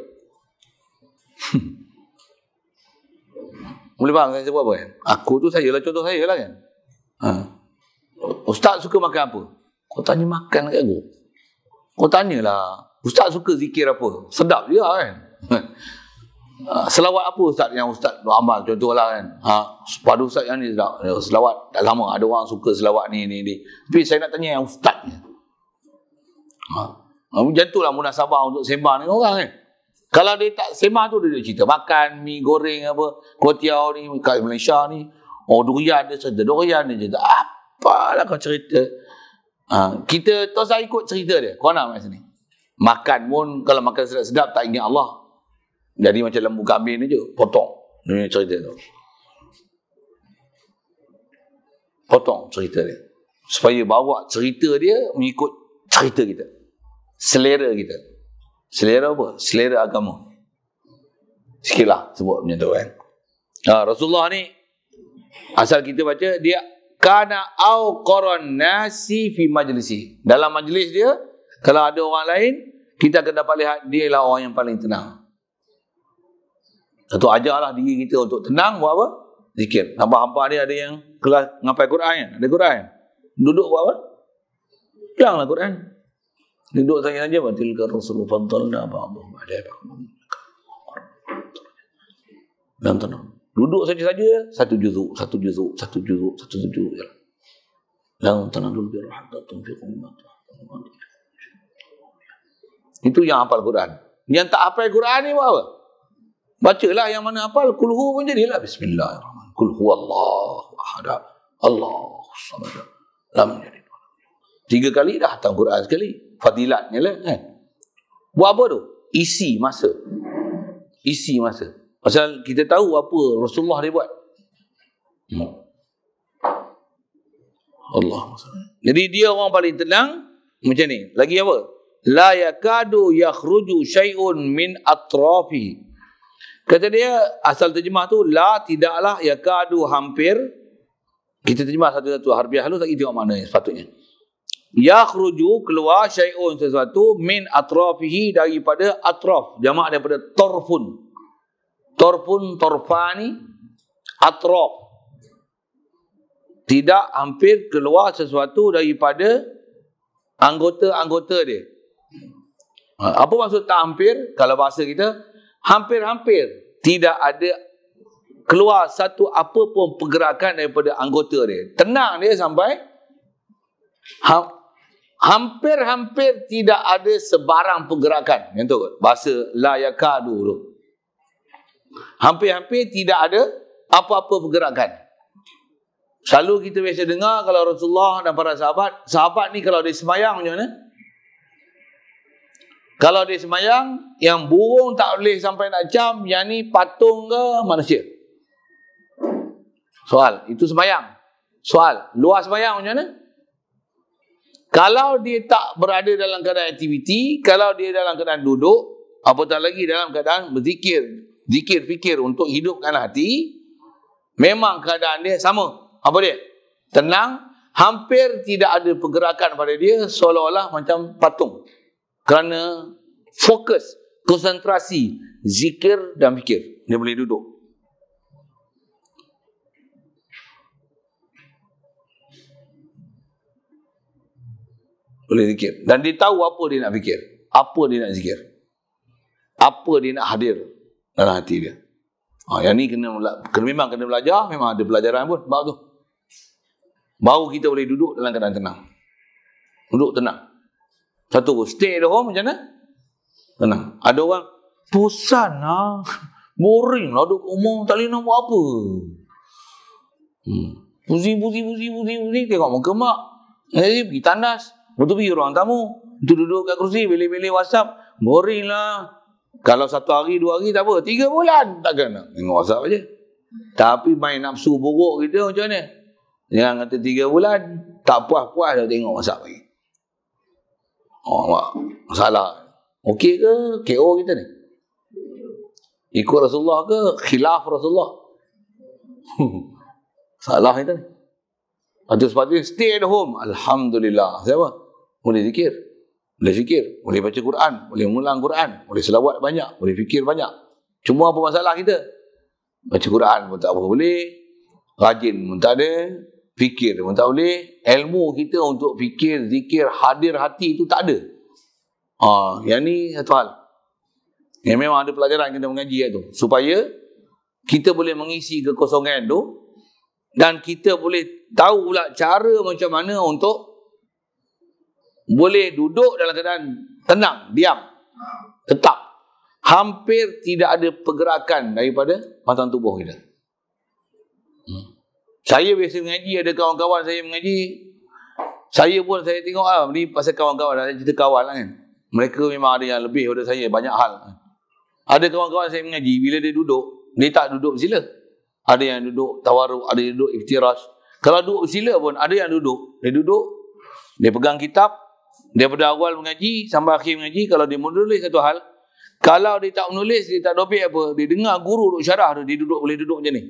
Boleh faham saya sebut apa kan? Aku tu sajalah contoh saya lah kan. Ustaz suka makan apa? Kau tanya makan kat aku. Kau tanyalah, Ustaz suka zikir apa? Sedap dia kan. Selawat apa Ustaz yang Ustaz amal contohlah kan. Pada Ustaz yang ni sedap. Selawat tak lama ada orang suka selawat ni. Tapi saya nak tanya yang Ustaznya. Macam tu lah munasabah untuk sembang dengan orang kan. Kalau dia tak sembang tu dia cerita makan, mi goreng apa, kuotiao ni, kat Malaysia ni. Durian dia cerita, durian dia cerita. Apalah kau cerita. Kita tak usah ikut cerita dia. Kau nak macam ni. Makan pun kalau makan sedap-sedap tak ingat Allah. Jadi macam lembu kambing ni je, potong. Dia cerita tu. Potong cerita dia. Supaya bawa cerita dia mengikut cerita kita. Selera kita. Selera apa? Selera agama. Sikitlah sebut macam tu kan. Rasulullah ni asal kita baca dia kana au qaran nasi fi majlisi. Dalam majlis dia kalau ada orang lain kita akan dapat lihat dia lah orang yang paling tenang. Satu ajarlah diri kita untuk tenang buat apa? Zikir. Nampak hampa ni ada yang kelas ngapai Quran kan? Ada Quran. Duduk buat apa? Pelanglah Quran. Duduk saja tilka Rasulullah fadalna ba'dhum ala ba'd. Dan tenang. Duduk saja satu juzuk je. Lan tanadul birra hatta tunfiqu mimma tuhibun. Itu yang hafal Quran. Yang tak hafal Quran ni buat apa? Bacalah yang mana hafal, kulhu pun jadilah bismillahirrahmanirrahim. Kul huwallahu ahad. Allahus samad. Lam yalid. 3 kali dah hatam Quran sekali. Fadilatnya lah kan. Buat apa tu? Isi masa. Pasal kita tahu apa Rasulullah dia buat. Allah. Jadi dia orang paling tenang macam ni. Lagi apa? La yakadu yakhruju syai'un min atrafi. Kata dia asal terjemah tu la tidaklah yakadu hampir. Kita terjemah satu-satu harfiah halus lagi tengok maknanya sepatutnya. Yakhruju keluar syai'un sesuatu min atrafihi daripada atraf, jamak daripada torfun, torfani, atraf. Tidak hampir keluar sesuatu daripada anggota-anggota dia. Apa maksud tak hampir? Kalau bahasa kita hampir-hampir tidak ada keluar satu apa pun pergerakan daripada anggota dia. Tenang dia sampai hampir-hampir tidak ada sebarang pergerakan. Yang tu bahasa la yakadu tu. Hampir-hampir tidak ada apa-apa pergerakan. Selalu kita biasa dengar kalau Rasulullah dan para sahabat ni kalau dia semayang macam mana? Kalau dia semayang, yang burung tak boleh sampai nak jam, yang ni patung ke manusia? Soal, itu semayang. Soal, luar semayang macam mana? Kalau dia tak berada dalam keadaan aktiviti, kalau dia dalam keadaan duduk, apatah lagi dalam keadaan berzikir, fikir untuk hidupkan hati, memang keadaan dia sama. Apa dia? Tenang, hampir tidak ada pergerakan pada dia, seolah-olah macam patung. Kerana fokus konsentrasi, zikir dan fikir. Dia boleh duduk. Boleh zikir. Dan dia tahu apa dia nak fikir. Apa dia nak zikir. Apa dia nak hadir dalam hati dia. Yang ni memang kena belajar. Memang ada pelajaran pun. Bab tu. Baru kita boleh duduk dalam keadaan tenang. Duduk tenang. Satu, stay at home macam mana? Tenang. Ada orang, bosan lah. Boring lah duduk rumah. Tak boleh nak buat apa. Pusing. Tengok muka mak. Jadi pergi tandas. Lepas tu pergi ruang tamu. Itu duduk kat kursi. Beli-beli WhatsApp. Boring lah. Kalau 1 hari, 2 hari tak apa. 3 bulan takkan nak tengok WhatsApp je. Tapi main nafsu buruk kita macam mana? Jangan kata 3 bulan. Tak puas-puas dah tengok WhatsApp lagi. Masalah. Okey ke KO kita ni? Ikut Rasulullah ke khilaf Rasulullah? Salah kita ni. Atau sepatutnya stay at home. Alhamdulillah. Siapa? Boleh zikir. Boleh fikir. Boleh baca Quran. Boleh mengulang Quran. Boleh selawat banyak. Boleh fikir banyak. Cuma apa masalah kita? Baca Quran pun tak apa boleh. Rajin pun tak ada. Fikir pun tak boleh. Ilmu kita untuk fikir, zikir, hadir hati itu tak ada. Yang ni satu hal. Yang memang ada pelajaran kena mengaji tu. Supaya kita boleh mengisi kekosongan tu. Dan kita boleh tahu pula cara macam mana untuk boleh duduk dalam keadaan tenang, diam, tetap. Hampir tidak ada pergerakan daripada batang tubuh kita. Saya biasa mengaji, ada kawan-kawan saya mengaji. Saya pun saya tengok ni pasal kawan-kawan, saya cerita kawan lah kan. Mereka memang ada yang lebih daripada saya, banyak hal. Ada kawan-kawan saya mengaji, bila dia duduk, dia tak duduk bersila. Ada yang duduk tawaruk, ada yang duduk iftirash. Kalau duduk bersila pun, ada yang duduk. Dia pegang kitab, daripada awal mengaji sampai akhir mengaji. Kalau dia menulis satu hal, kalau dia tak menulis, dia tak topik apa, dia dengar guru duduk syarah tu, dia boleh duduk macam ni.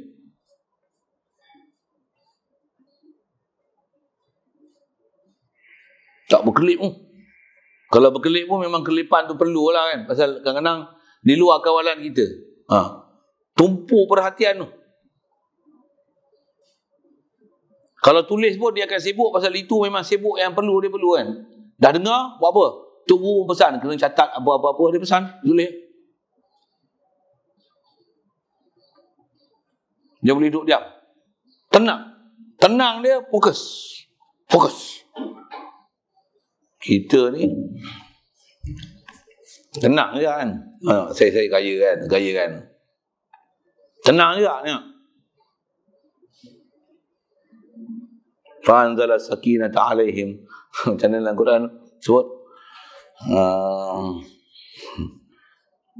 Tak berkelip pun. Kalau berkelip pun memang kelipan tu perlu lah kan. Pasal kadang-kadang di luar kawalan kita. Tumpuk perhatian tu. Kalau tulis pun dia akan sibuk pasal itu memang sibuk yang perlu dia perlu kan. Dah dengar, buat apa? Tunggu pesan, kena catat apa-apa dia pesan, tulis. Dia boleh duduk diam. Tenang dia, fokus. Kita ni tenang je kan. Saya kaya kan. Tenang je kan. Fa'anzala sakinata alaihim. Macam mana dalam Quran sebut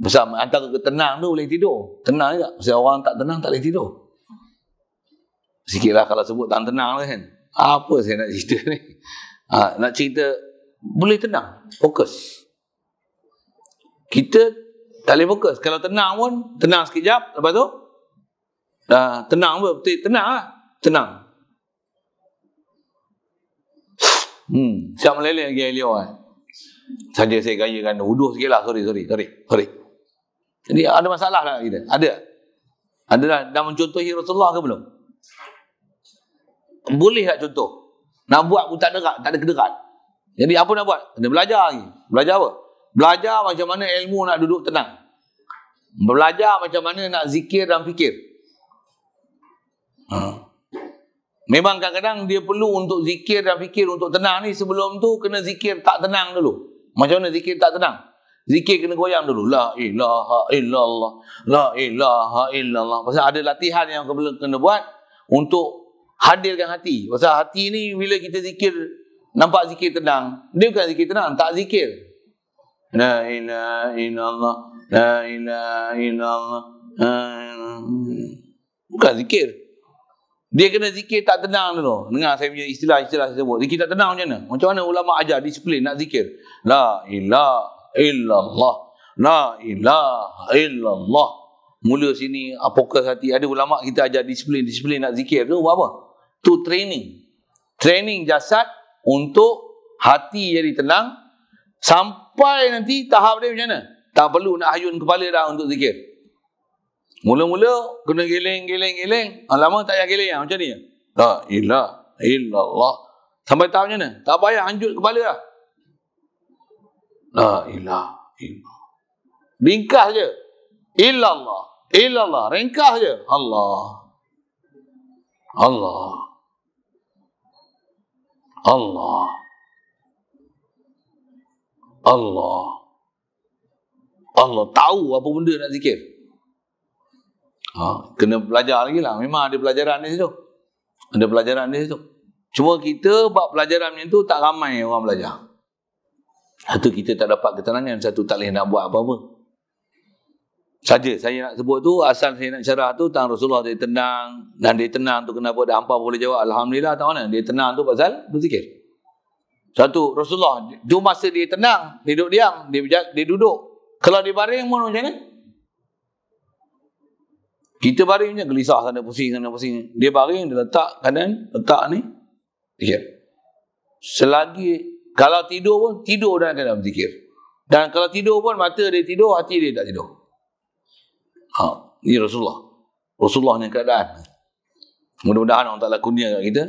bersama antara ketenang tu boleh tidur. Tenang je. Pasal orang tak tenang tak boleh tidur. Sikitlah kalau sebut tak tenang lah kan. Apa saya nak cerita ni? Nak cerita boleh tenang, fokus. Kita tak boleh fokus. Kalau tenang pun, tenang sekejap, lepas tu tenang pun, tenang lah. Tenang. Siap meleleh lagi Elio kan. Saja saya gayakan uduh sikit lah. Sorry. Jadi ada masalah lah kita. Ada dah mencontohi Rasulullah ke belum? Boleh tak contoh? Nak buat pun tak ada kederat. Jadi apa nak buat? Kena belajar lagi. Belajar apa? Belajar macam mana ilmu nak duduk tenang. Belajar macam mana nak zikir dan fikir. Memang kadang-kadang dia perlu untuk zikir dan fikir untuk tenang ni. Sebelum tu kena zikir tak tenang dulu. Macam mana zikir tak tenang? Zikir kena goyang dulu. La ilaha illallah. La ilaha illallah. Pasal ada latihan yang kena buat untuk hadirkan hati. Pasal hati ni bila kita zikir, nampak zikir tenang. Dia bukan zikir tenang, tak zikir. La ilaha illallah. La ilaha illallah. Bukan zikir. Dia kena zikir tak tenang dulu. Dengar saya punya istilah-istilah saya sebut. Zikir tak tenang macam mana? Macam mana ulama ajar disiplin nak zikir? La ilaha illallah. La ilaha illallah. Mula sini fokus hati. Ada ulama kita ajar disiplin nak zikir tu buat apa? Tu training. Training jasad untuk hati jadi tenang sampai nanti tahap dia macam mana? Tak perlu nak hayun kepala dah untuk zikir. Mula-mula kena geleng. Lama tak payah geleng macam ni. La ilaha illallah. Sampai tahap macam mana? Tak payah hanjut kepala dah. La ilaha illallah. Ringkas je. Illallah. Ringkas je. Allah. Tahu apa benda nak zikir. Kena belajar lagi lah. Memang ada pelajaran di situ. Cuma kita buat pelajaran macam tu tak ramai orang belajar. Satu, kita tak dapat ketenangan. Satu, tak boleh nak buat apa-apa. Saja saya nak sebut tu, asal saya nak syarah tu tentang Rasulullah dia tenang. Dan dia tenang tu kenapa dah hampa boleh jawab Alhamdulillah, tak mana. Dia tenang tu pasal berzikir. Satu, Rasulullah tu masa dia tenang, dia duduk diam, dia duduk. Kalau dia baring pun macam mana? Kita baring je gelisah sana pusing. Dia baring, dia letak kanan, letak ni. Zikir. Selagi kalau tidur pun tidur dalam keadaan berzikir. Dan kalau tidur pun mata dia tidur, hati dia tak tidur. Ini Rasulullah ni keadaan. Mudah-mudahan Allah Ta'ala kurnia kat kita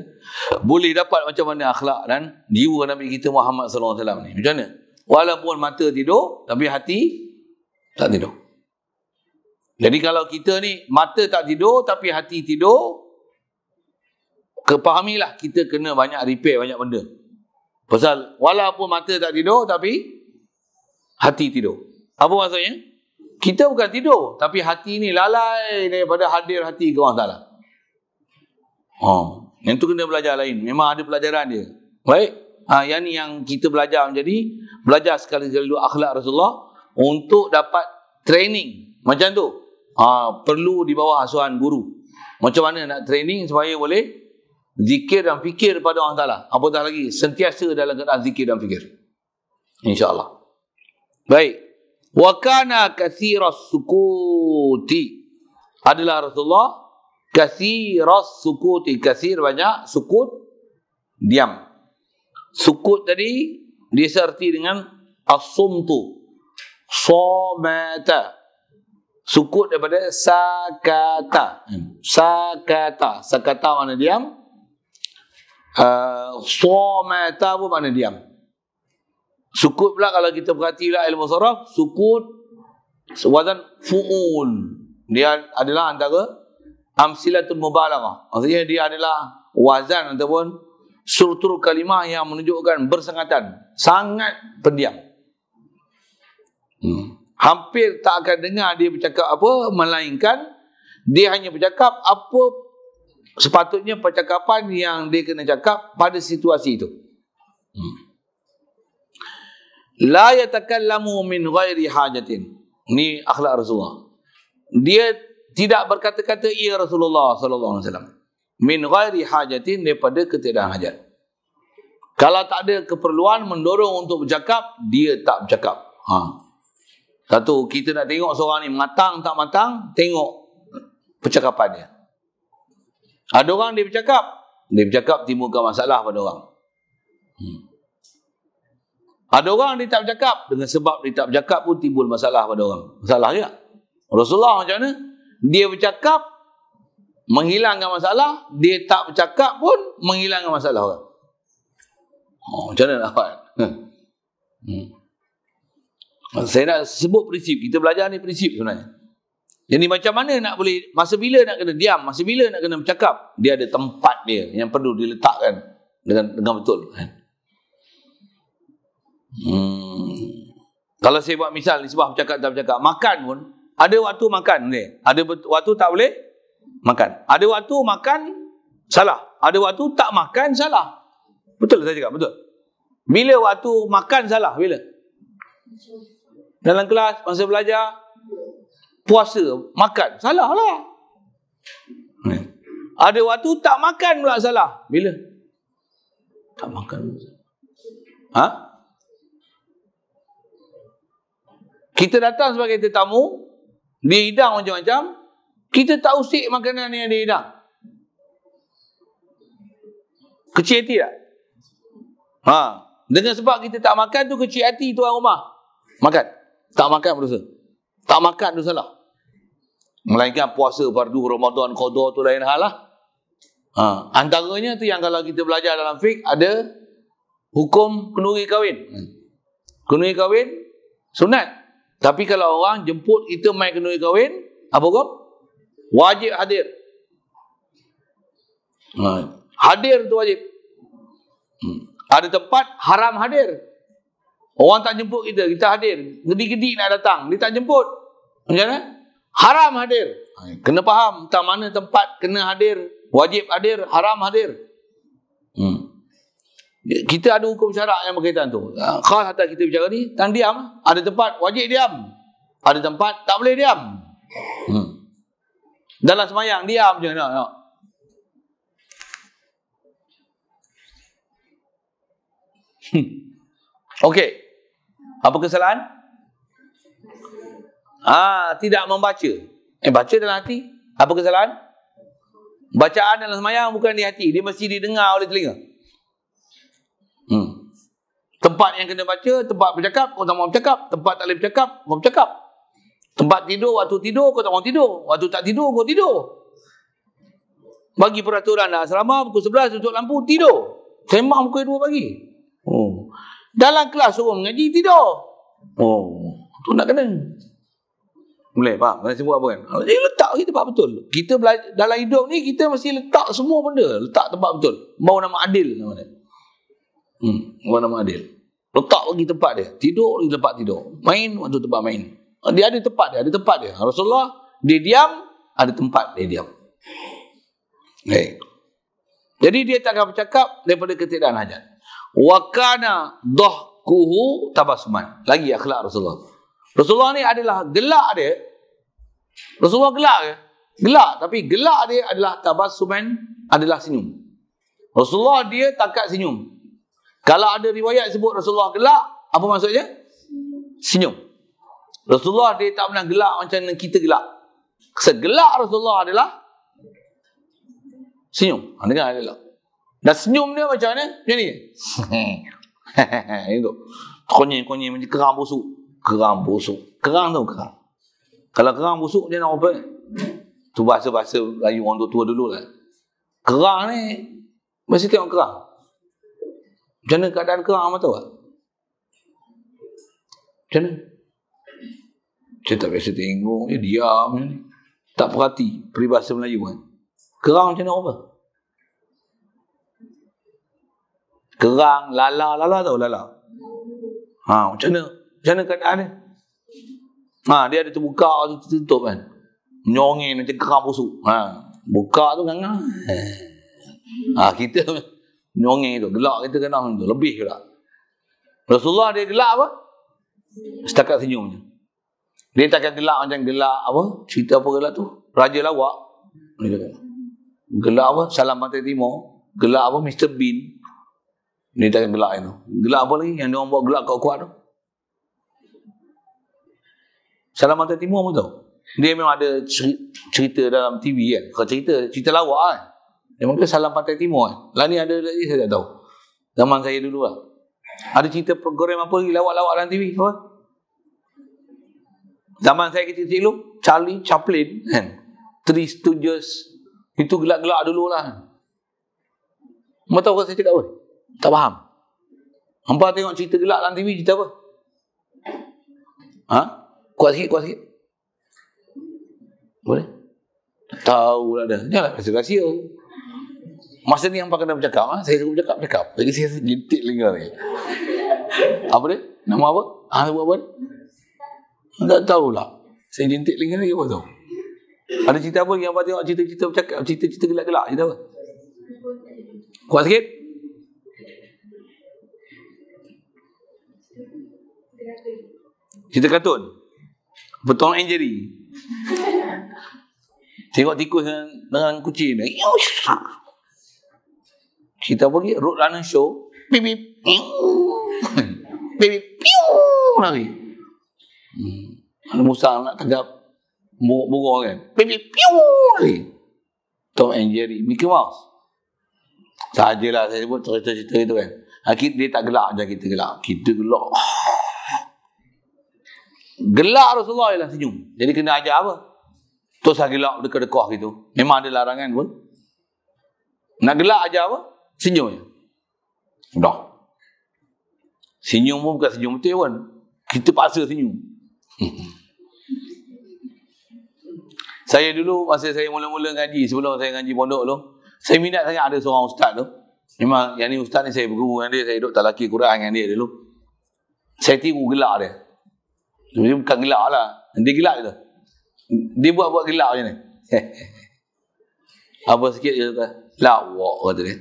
boleh dapat macam mana akhlak dan jiwa Nabi kita Muhammad SAW ni. Macam mana? Walaupun mata tidur tapi hati tak tidur. Jadi kalau kita ni mata tak tidur tapi hati tidur, kepahamilah kita kena banyak repair banyak benda. Pasal walaupun mata tak tidur tapi hati tidur. Apa maksudnya? Kita bukan tidur tapi hati ni lalai daripada hadir hati ke Allah Ta'ala. Yang tu kena belajar lain. Memang ada pelajaran dia. Baik. Yang ni yang kita belajar menjadi belajar sekali-sekali dulu akhlak Rasulullah untuk dapat training macam tu. Perlu di bawah asuhan guru. Macam mana nak training supaya boleh zikir dan fikir pada Allah Ta'ala. Apatah lagi sentiasa dalam keadaan zikir dan fikir. InsyaAllah. Baik. Wa kana kathiras sukuti. Adalah Rasulullah kathiras sukuti. Kathir banyak, sukut diam. Sukut tadi diserti dengan as-sumtu. Somata. Sukut daripada sakata. Sakata makna diam. Somata pun makna diam. Sukut pula kalau kita perhatilah ilmu saraf, sukut wazan fu'ul. Dia adalah antara amsilatul mubalaghah. Maksudnya dia adalah wazan ataupun struktur kalimah yang menunjukkan bersangatan, sangat pendiam. Hampir tak akan dengar dia bercakap apa, melainkan dia hanya bercakap apa sepatutnya percakapan yang dia kena cakap pada situasi itu. La yatakallamu min ghairi hajatin. Ini akhlak Rasulullah. Dia tidak berkata-kata ia Rasulullah sallallahu alaihi wasallam. Min ghairi hajatin, daripada ketiadaan hajat. Kalau tak ada keperluan mendorong untuk bercakap, dia tak bercakap. Satu, kita nak tengok seorang ni matang tak matang, tengok percakapan dia. Ada orang dia bercakap timbulkan masalah pada orang. Ada orang dia tak bercakap, dengan sebab dia tak bercakap pun timbul masalah pada orang. Masalah juga. Rasulullah macam mana? Dia bercakap menghilangkan masalah, dia tak bercakap pun menghilangkan masalah orang. Macam mana nak buat? Saya nak sebut prinsip. Kita belajar ni prinsip sebenarnya. Jadi macam mana nak boleh, masa bila nak kena diam, masa bila nak kena bercakap, dia ada tempat dia yang perlu diletakkan dengan betul. Kalau saya buat misal ni, sebab bercakap tak bercakap, makan pun ada waktu makan boleh, ada waktu tak boleh makan, ada waktu makan salah, ada waktu tak makan salah. Betul saya cakap, betul. Bila waktu makan salah? Bila? Dalam kelas, masa belajar, puasa, makan salah lah. Ada waktu tak makan pula salah. Bila? Tak makan. Kita datang sebagai tetamu, dia hidang macam-macam, kita tak usik makanan yang dia hidang. Kecil hati tak? Dengan sebab kita tak makan tu, kecil hati tuan rumah makan. Tak makan berdosa. Tak makan dosa lah. Melainkan puasa fardu Ramadan qada tu lain hal lah. Antaranya tu yang kalau kita belajar dalam fiqh ada hukum kenduri kahwin. Kenduri kahwin sunat. Tapi kalau orang jemput kita main kenduri kahwin, apa hukum? Wajib hadir. Hadir tu wajib. Ada tempat haram hadir. Orang tak jemput kita, kita hadir. Gedik-gedik nak datang, dia tak jemput. Macam mana? Haram hadir. Kena faham tak mana tempat kena hadir, wajib hadir, haram hadir. Kita ada hukum syarak yang berkaitan tu. Khas atas kita bicara ni, tang diam. Ada tempat wajib diam, ada tempat tak boleh diam. Dalam semayang diam je nak. Okey. Apa kesalahan? Tidak membaca. Baca dalam hati. Apa kesalahan? Bacaan dalam semayang bukan di hati. Dia mesti didengar oleh telinga. Tempat yang kena baca, tempat bercakap, kau tak mau bercakap. Tempat tak boleh bercakap, kau bercakap. Tempat tidur, waktu tidur, kau tak mau tidur. Waktu tak tidur, kau tidur. Bagi peraturan dah asrama, pukul 11 tutup lampu, tidur. Sembang pukul 2 pagi. Dalam kelas suruh mengaji, tidur. Tu nak kena. Boleh faham? Nak sebut apa kan? Jadi letak kita tempat betul. Kita belajar, dalam hidup ni kita mesti letak semua benda. Letak tempat betul. Bawa nama adil nama dia. Bawa nama adil. Letak bagi tempat dia. Tidur di tempat tidur. Main waktu tempat main. Dia ada tempat dia. Ada tempat dia. Rasulullah, dia diam. Ada tempat dia diam. Jadi dia tak akan bercakap daripada ketiadaan hajat. Wa kana dhahkuhu tabassuman. Lagi akhlak Rasulullah. Rasulullah ni adalah gelak dia. Rasulullah gelak ke? Gelak. Tapi gelak dia adalah tabassuman, adalah senyum. Rasulullah dia takat senyum. Kalau ada riwayat sebut Rasulullah gelak, apa maksudnya? Senyum. Rasulullah dia tak pernah gelak macam kita gelak. Segelak Rasulullah adalah senyum. Dengar gelak. Dan senyum dia macam mana? Macam ni. Itu. Konyeng-konyeng macam kerang busuk. Kerang busuk. Kerang tu kerang. Kalau kerang busuk dia nak apa? Tu bahasa-bahasa Melayu orang tua dulu lah. Kerang ni mesti tengok kerang. Macam mana keadaan kerang apa tahu tak? Macam mana? Saya tak biasa tengok. Dia diam macam ni. Tak perhati peribahasa Melayu kan. Kerang macam mana apa? Kerang, lala tahu lala. Macam mana? Macam mana keadaan dia? Dia ada terbuka, tutup kan. Nyongin macam kerang busuk. Buka tu kan. Kita nyongin tu. Gelak kita kena tu. Lebih gelak. Rasulullah dia gelak apa? Setakat senyumnya. Dia takkan gelak macam gelak apa? Cerita apa gelak tu? Raja Lawak. Gelak apa? Salam Pantai Timur. Gelak apa? Mr. Bean. Dia takkan gelak itu. Gelak apa lagi? Yang dia orang buat gelak kuat-kuat tu. Salam Pantai Timur pun tahu. Dia memang ada cerita dalam TV kan. Kalau cerita lawak kan. Dia mungkin Salam Pantai Timur kan. Lah ni ada lagi saya tak tahu. Zaman saya dulu lah. Ada cerita program apa lagi lawak-lawak dalam TV. Apa? Zaman saya kecil-kecil dulu. Charlie Chaplin kan. Three Stooges. Itu gelak-gelak dulu lah. Mereka tahu kan saya cakap apa? Tak faham. Hampa tengok cerita gelak dalam TV, cerita apa? Kuat sikit. Boleh? Tahu lah dah. Janganlah rahsia-rahsia. Masa ni hampa kena bercakap. Saya suruh bercakap. Lagi saya jentik lingkar ni. Apa dia? Nama apa? Sebut apa dia? Tak tahulah. Saya jentik lingkar ni apa tahu? Ada cerita apa yang hampa tengok cerita-cerita bercakap? Cerita-cerita gelak-gelak. Cerita apa? Kuat sikit. Cerita kartun. Tom and Jerry. Tengok tikus dengan kucing ni. Cerita apa lagi? Roadrunner Show. Bip bip. Bip bip. Lari. Ada musang nak tangkap burung kan. Bip bip. Lari. Tom and Jerry. Mickey Mouse. Sajalah saya sebut cerita-cerita itu kan. Dia tak gelak macam kita gelak. Kita gelak. Gelak Rasulullah ialah senyum. Jadi kena ajar apa? Terus gelak dekat-dekat gitu. Memang ada larangan pun. Nak gelak ajar apa? Senyum je. Dah. Senyum pun bukan senyum betul pun. Kita paksa senyum. Saya dulu masa saya mula-mula ngaji, sebelum saya ngaji pondok tu, saya minat sangat ada seorang ustaz tu. Memang yang ni ustaz ni saya berguru dengan dia, saya duduk talaki Quran dengan dia dulu. Saya tiru gelak dia. Dia bukan gelak lah. Dia gelak je tu. Dia buat gelak macam ni. Apa sikit je kata. Lawak kata dia.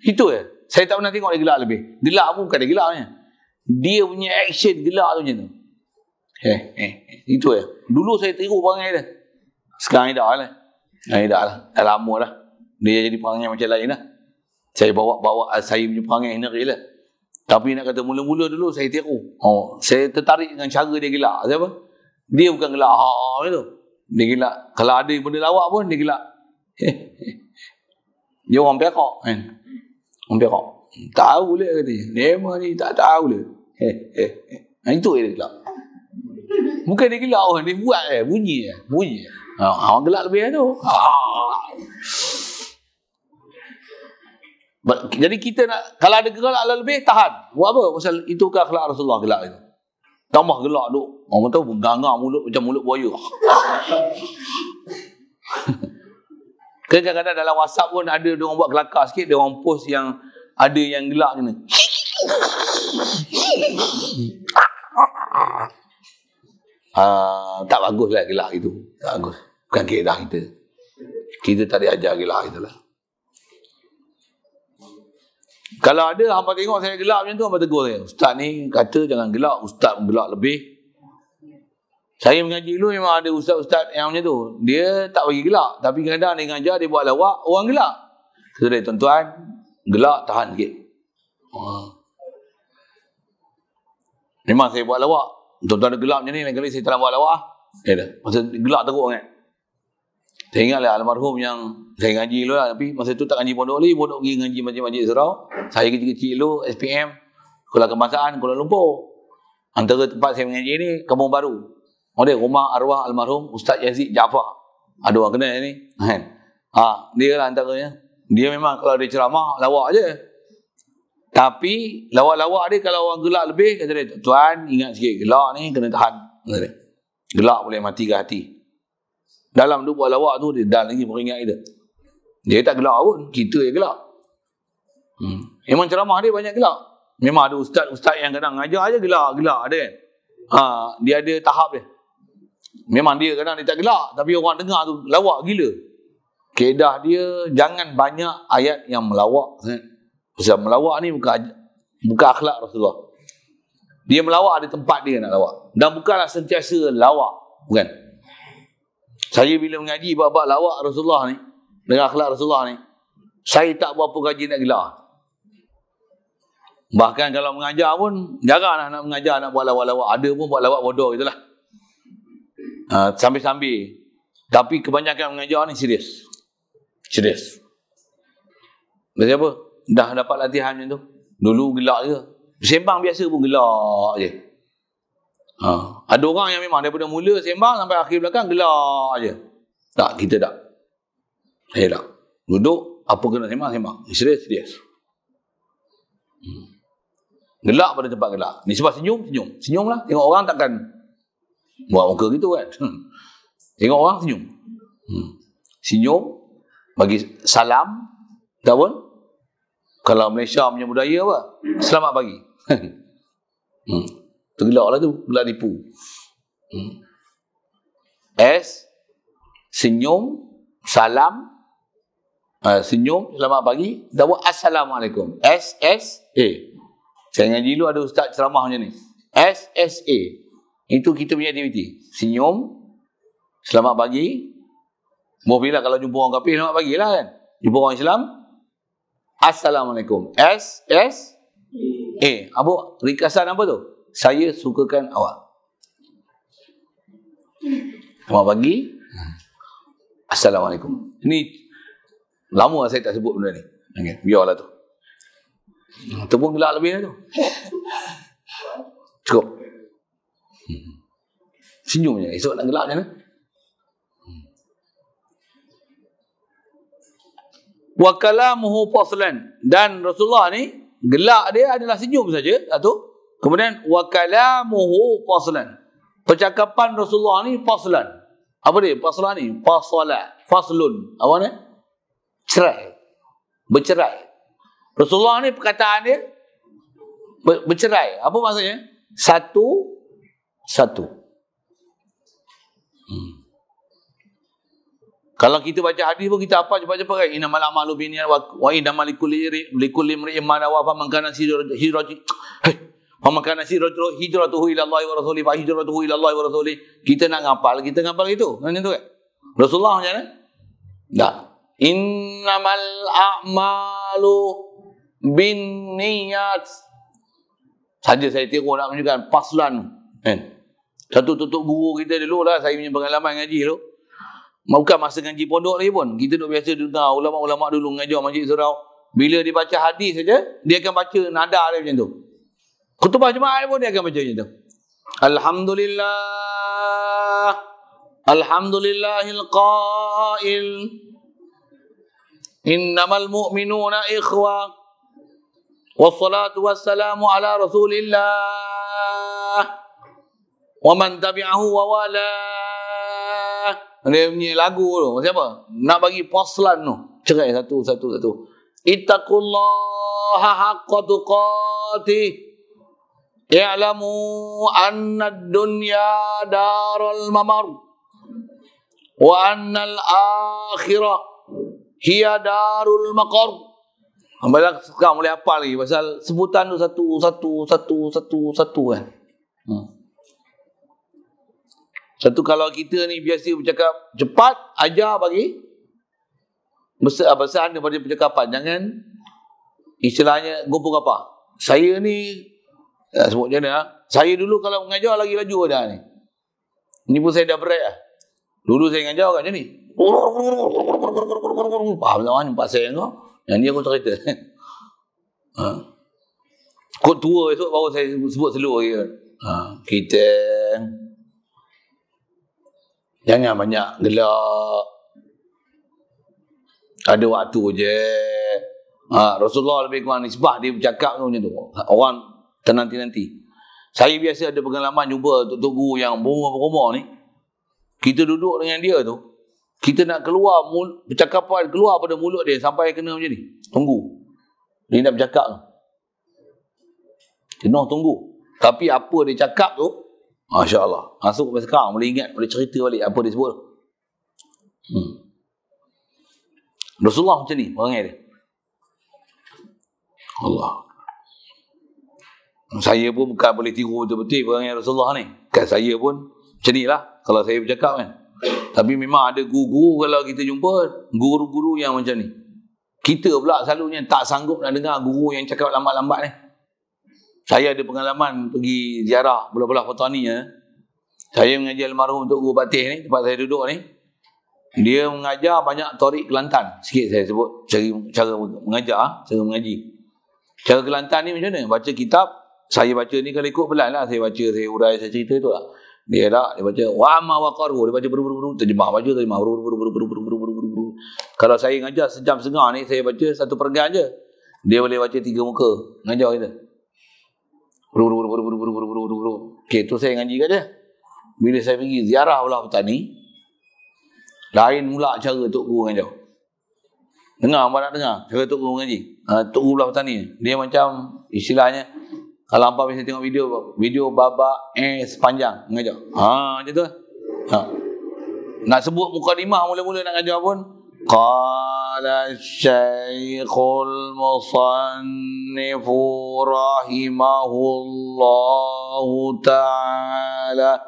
Itu je. Saya tak pernah tengok dia gelak lebih. Gelak pun bukan dia gelaknya. Dia punya action gelak tu macam tu. Itu je. Dulu saya tiru perangai dia. Sekarang ni dah lah. Dah lama dah. Dia jadi perangai macam lain lah. Saya bawa saya punya perangai ngeri lah. Tapi nak kata mula-mula dulu saya tiru. Saya tertarik dengan cara dia gelak. Siapa? Dia bukan gelak tu. Dia gelak. Kalau ada benda lawak pun dia gelak. Dia orang perak kan. Orang perak. Tahu boleh katanya. Memang ni tak tahu boleh. Itu dia gelak. Bukan dia gelak orang. Dia buat bunyi. Orang gelak lebih tu. Jadi kita nak, kalau ada gelak lebih, tahan. Buat apa? Pasal itu ke akhlak Rasulullah gelak itu. Tambah gelak tu. Orang tahu berganggar mulut macam mulut buaya. Kadang-kadang dalam WhatsApp pun ada dia orang buat kelakar sikit, dia orang post yang ada yang gelak macam ni. Tak bagus lah gelak itu. Tak bagus. Bukan keedah kita. Kita tak diajar gelak itulah. Kalau ada hampa tengok saya gelak macam tu, hampa tegur saya. Ustaz ni kata jangan gelak, ustaz gelak lebih. Saya mengaji dulu memang ada ustaz-ustaz yang macam tu. Dia tak bagi gelak, tapi kadang-kadang dia ngajar, dia buat lawak, orang gelak. Kata tuan-tuan, gelak tahan sikit. Memang saya buat lawak. Tuan-tuan ada gelak macam ni, lain kali saya tak nak buat lawak. Masa gelak teruk kan. Saya ingatlah almarhum yang saya ngaji dulu lah. Tapi masa tu tak ngaji pondok lagi. Pondok pergi ngaji masjid-masjid Surau. Saya kecil-kecil dulu, SPM, Sekolah Kebangsaan, Kuala Lumpur. Antara tempat saya mengaji ni, Kampung Baru. Ada rumah arwah almarhum Ustaz Yazid Jaafar. Ada orang kenal ni. Dia lah antaranya. Dia memang kalau dia ceramah, lawak je. Tapi, lawak-lawak dia kalau orang gelak lebih, kata dia, tuan ingat sikit, gelak ni kena tahan. Gelak boleh matikan hati. Dalam tu buat lawak tu, dia dah lagi peringat kita. Dia tak gelak pun, kita yang gelak. Memang ceramah dia banyak gelak. Memang ada ustaz-ustaz yang kadang ngajar aja gelak ada kan. Dia ada tahap dia. Memang dia kadang dia tak gelak, tapi orang dengar tu lawak gila. Keedah dia, jangan banyak ayat yang melawak. Pasal melawak ni bukan akhlak Rasulullah. Dia melawak ada tempat dia nak lawak. Dan bukanlah sentiasa lawak. Bukan. Saya bila mengaji bab-bab lawak Rasulullah ni, dengan akhlak Rasulullah ni, saya tak berapa gaji nak gelak. Bahkan kalau mengajar pun, jarang nak mengajar nak buat lawak-lawak. Ada pun buat lawak bodoh gitulah. Sambil-sambil. Tapi kebanyakan mengajar ni serius. Serius. Maksud apa? Dah dapat latihan macam tu. Dulu gelak je. Sembang biasa pun gelak je. Ada orang yang memang daripada mula sembang sampai akhir belakang gelak je. Tak, kita tak. Saya tak. Duduk, apa kena sembang. Serius. Gelak pada tempat gelak. Ni sebab senyum. Senyum lah. Tengok orang takkan buat muka gitu kan. Tengok orang senyum. Senyum. Bagi salam. Tak pun. Kalau Malaysia punya budaya apa? Selamat pagi. Tergelak lah tu. Gelak tipu. S. Senyum. Salam. Senyum. Selamat pagi. Tak buat Assalamualaikum. S-S-A. Saya ngaji dulu ada ustaz ceramah macam ni. S-S-A. Itu kita punya aktiviti. Senyum. Selamat pagi. Bila kalau jumpa orang kafir, selamat pagi lah kan. Jumpa orang Islam. Assalamualaikum. S-S-A. Apa? Ringkasan apa tu? Saya sukakan awak. Selamat pagi. Assalamualaikum. Ini lama saya tak sebut benda ni. Okay, biarlah tu. Itu pun gelak lebih lah tu. Cukup. Senyum je. Esok nak gelak macam mana? Wa kalamuhu faslan. Dan Rasulullah ni gelak dia adalah senyum saja. Satu. Kemudian wa kalamuhu faslan. Percakapan Rasulullah ni faslan. Apa dia? Faslan ni. Faslun. Apa ni? Cerai. Bercerai. Rasulullah ni perkataan dia bercerai. Apa maksudnya? Satu. Kalau kita baca hadis pun kita apa cepat-cepat kan, innamal a'malu binniyat wa innamal likulli imrin ma nawa, faman kana hijratuhu ila Allah wa rasulih fa hijratuhu ila Allah wa rasulih. Kita nak ngapal itu. Macam tu kan? Rasulullah macam mana? Tak. Innamal a'malu binniyat. Saja saya tiru nak menunjukkan paslan kan. Satu tutup guru kita dulu lah, saya punya pengalaman ngaji dulu. Bukan masa ngaji pondok lagi pun. Kita duk biasa dengar ulama-ulama dulu mengajar Masjid Surau. Bila dia baca hadis saja, dia akan baca nada dia macam tu. Khutbah Jumaat pun dia akan baca macam tu. Alhamdulillah. Alhamdulillahil qail. Innamal mu'minuna ikhwah. Wassalatu wassalamu ala rasulillah. Wa man tabi'ahu wa wala. Dia punya lagu tu. Siapa? Nak bagi paslan tu. Cerai satu. Ittaqullaha haqqa tuqatih. I'lamu anna ad-dunya darul mamar. Wa anna al-akhirah hiya darul maqar. Ambil sekarang boleh hafal lagi pasal sebutan tu satu kan. Satu, kalau kita ni biasa bercakap cepat, ajar bagi besar daripada percakapan. Jangan istilahnya gopoh apa. Saya ni sebut macam mana? Saya dulu kalau mengajar lagi laju dah ni. Ni pun saya dah berat lah. Dulu saya mengajar kan macam ni. Faham tak kan? Nampak saya kau? Yang ni aku cerita. Kod tua esok baru saya sebut slow lagi. Kita jangan banyak gelak. Ada waktu je. Rasulullah lebih kurang nisbah dia bercakap tu macam tu. Orang ternanti-nanti. Saya biasa ada pengalaman jumpa tok guru yang berumur ni. Kita duduk dengan dia tu. Kita nak keluar percakapan keluar pada mulut dia sampai kena macam ni. Tunggu. Dia nak bercakap tu. Kena tunggu. Tapi apa dia cakap tu, Masya Allah. Masuk sampai sekarang boleh ingat, boleh cerita balik apa dia sebut. Rasulullah macam ni perangai dia. Allah. Saya pun bukan boleh tiru betul-betul perangai Rasulullah ni. Kan saya pun macam ni lah kalau saya bercakap kan. Tapi memang ada guru-guru kalau kita jumpa guru-guru yang macam ni. Kita pula selalunya tak sanggup nak dengar guru yang cakap lambat-lambat ni. Saya ada pengalaman pergi ziarah belah-belah petani ya. Saya mengajar almarhum Tok Guru Batih ni, tempat saya duduk ni. Dia mengajar banyak tarik Kelantan. Sikit saya sebut cara mengajar, cara mengaji. Cara Kelantan ni macam mana? Baca kitab, saya baca ni kalau ikut pelan lah. Saya baca, saya urai, saya cerita tu lah. Dia baca wa amma wa qaru, dia baca buru-buru, terjemah buru. Kalau saya mengajar sejam setengah ni, saya baca satu perenggan je. Dia boleh baca 3 muka mengajar kita. Buru. Okey, tu saya ngaji kat dia. Bila saya pergi ziarah belah petani, lain pula cara Tok Guru mengajar. Dengar apa nak dengar? Cara Tok Guru mengaji. Tok Guru belah petani. Dia macam istilahnya, kalau hampa biasa tengok video babak sepanjang mengajar. Macam tu. Nak sebut mukadimah mula-mula nak ngajar pun. Qala Syekhul Musannifu rahimahullahu ta'ala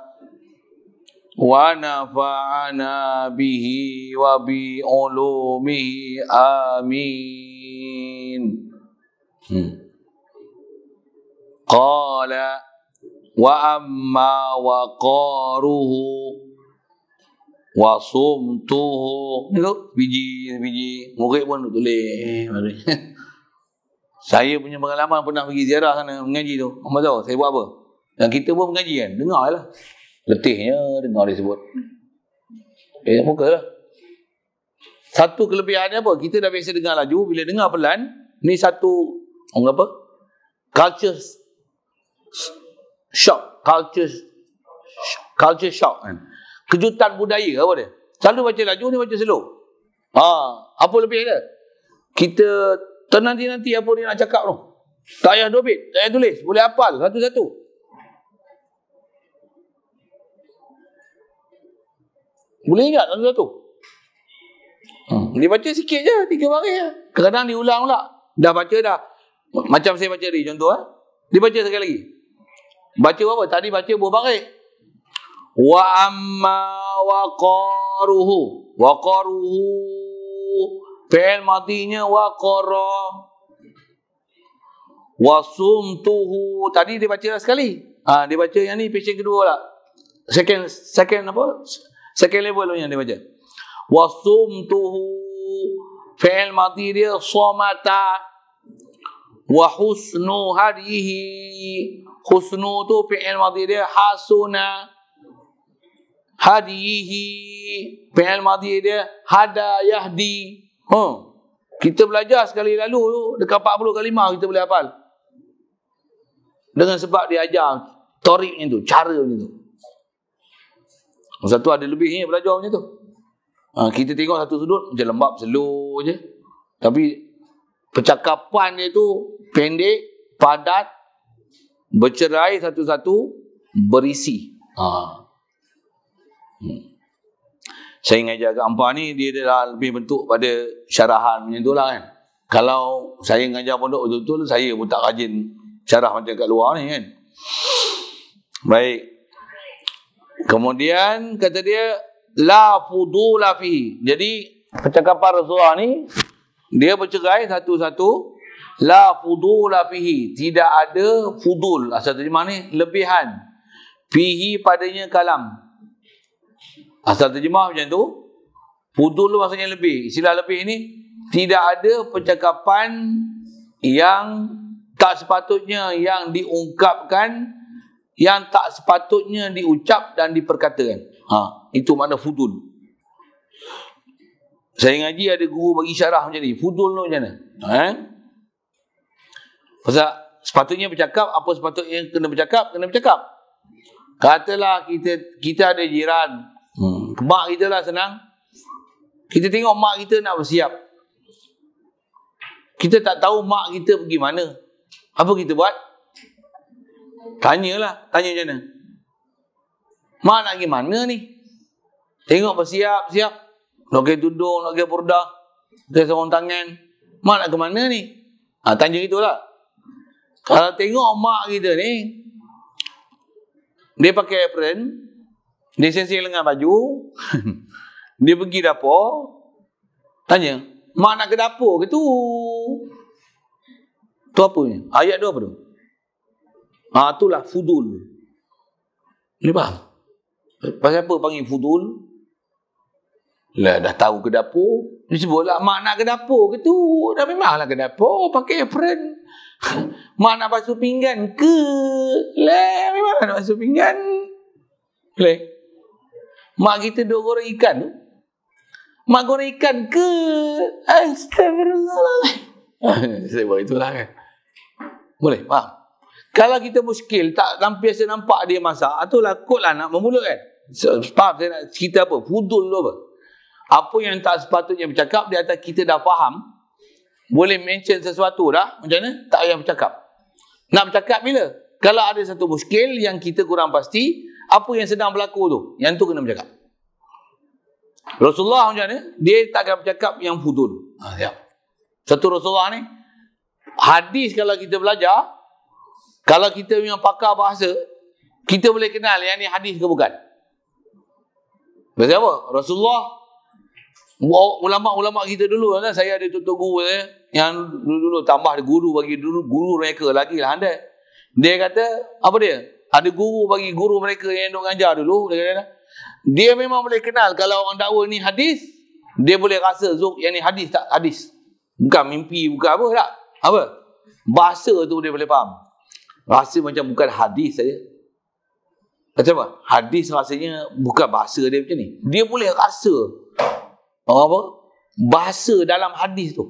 wa nafa'ana bihi wa bi ulumihi amin. Qala wa amma waqaruhu wa sumtuhu. Ni tu biji murid pun tulis. Saya punya pengalaman pernah pergi ziarah sana mengaji tu. Apa tahu saya buat apa? Yang kita pun mengaji kan, dengar lah. Letihnya dengar dia sebut. Muka lah. Satu kelebihannya apa? Kita dah biasa dengar laju. Bila dengar pelan, ni satu, orang apa? Culture shock. Culture shock kan. Kejutan budaya apa dia? Selalu baca laju, ni baca slow. Apa lebih dia? Kita ternanti-nanti apa dia nak cakap tu. Tak payah dobit, tak payah tulis. Boleh hafal satu-satu. Boleh ingat satu-satu. Dia baca sikit je, 3 baris je. Kadang-kadang diulang pula. Dah baca dah. Macam saya baca ni, contoh. Dia baca sekali lagi. Baca apa? Tadi baca berapa baris? Wa amma waqaruhu. Waqaruhu. Fi'il madinya waqara. Wasumtuhu. Tadi dia baca sekali. Dia baca yang ni page kedua lah. Second apa? Second level yang dia baca. Wasumtuhu. Fi'il madi dia somata. Wa husnu hadihi. Husnu tu fi'il madi dia hasuna. Hadihi. Fi'il madi dia hada yahdi. Kita belajar sekali lalu tu, dekat 40 kalimah kita boleh hafal. Dengan sebab dia ajar toriknya tu, cara macam tu. Satu ada lebihnya belajar macam tu. Kita tengok satu sudut macam lembab, slow je. Tapi percakapan dia tu pendek, padat, bercerai satu-satu, berisi. Saya ngajar kat Ampang ni, dia dah lebih bentuk pada syarahan macam tu lah kan. Kalau saya ngajar pondok betul-betul, saya pun tak rajin syarah macam kat luar ni kan. Baik. Kemudian kata dia, la fudula fihi. Jadi percakapan Rasulullah ni, dia bercerai satu-satu. La fudula fihi. Tidak ada fudul. Asal terjemah ni, lebihan. Fihi padanya kalam. Asal terjemah macam tu. Fudul tu maksudnya lebih. Istilah lebih ni, tidak ada percakapan yang tak sepatutnya yang diungkapkan, yang tak sepatutnya diucap dan diperkatakan. Itu makna fudul. Saya ngaji ada guru bagi syarah macam ni. Fudul tu macam mana? Pasal sepatutnya bercakap, apa sepatutnya kena bercakap, kena bercakap. Katalah kita ada jiran. Mak kita lah senang. Kita tengok mak kita nak bersiap. Kita tak tahu mak kita pergi mana. Apa kita buat? Tanyalah. Tanya macam mana? Mak nak pergi mana ni? Tengok bersiap-siap. Nak pakai tudung, nak pakai purdah. Pakai sarung tangan. Mak nak ke mana ni? Tanya itulah. Kalau tengok mak kita ni, dia pakai apron, dia sensing lengan baju, dia pergi dapur, tanya, mak nak ke dapur ke tu? Tu apa ni? Ayat tu apa tu? Itulah fudul. Boleh faham? Pasal apa panggil fudul? Lah dah tahu ke dapur, dia sebutlah mak nak ke dapur ke tu? Dah memanglah ke dapur, pakai apron. Mak nak basuh pinggan ke? Lah memanglah nak basuh pinggan. Boleh? Mak kita duk goreng ikan tu. Mak goreng ikan ke? Astagfirullah. Saya buat itulah kan. Boleh? Faham? Kalau kita muskil, tak biasa nampak dia masak, itulah kot lah nak memulut kan. Faham saya nak cerita apa? Fudul tu apa? Apa yang tak sepatutnya bercakap, di atas kita dah faham, boleh mention sesuatu dah, macam mana? Tak payah bercakap. Nak bercakap bila? Kalau ada satu muskil yang kita kurang pasti, apa yang sedang berlaku tu, yang tu kena bercakap. Rasulullah macam mana? Dia tak akan bercakap yang fudul. Satu Rasulullah ni, hadis kalau kita belajar, kalau kita memang pakar bahasa, kita boleh kenal yang ni hadis ke bukan. Sebab apa? Rasulullah, ulama-ulama kita dulu, saya ada tutup guru yang dulu tambah guru bagi guru mereka lagi lah anda. Dia kata, apa dia? Ada guru bagi guru mereka yang duk ngajar dulu, dia memang boleh kenal kalau orang dakwa ni hadis, dia boleh rasa Zuk yang ni hadis tak hadis. Bukan mimpi, bukan apa tak. Apa? Bahasa tu dia boleh faham. Rasa macam bukan hadis saja. Macam apa? Hadis rasanya bukan bahasa dia macam ni. Dia boleh rasa apa? Bahasa dalam hadis tu.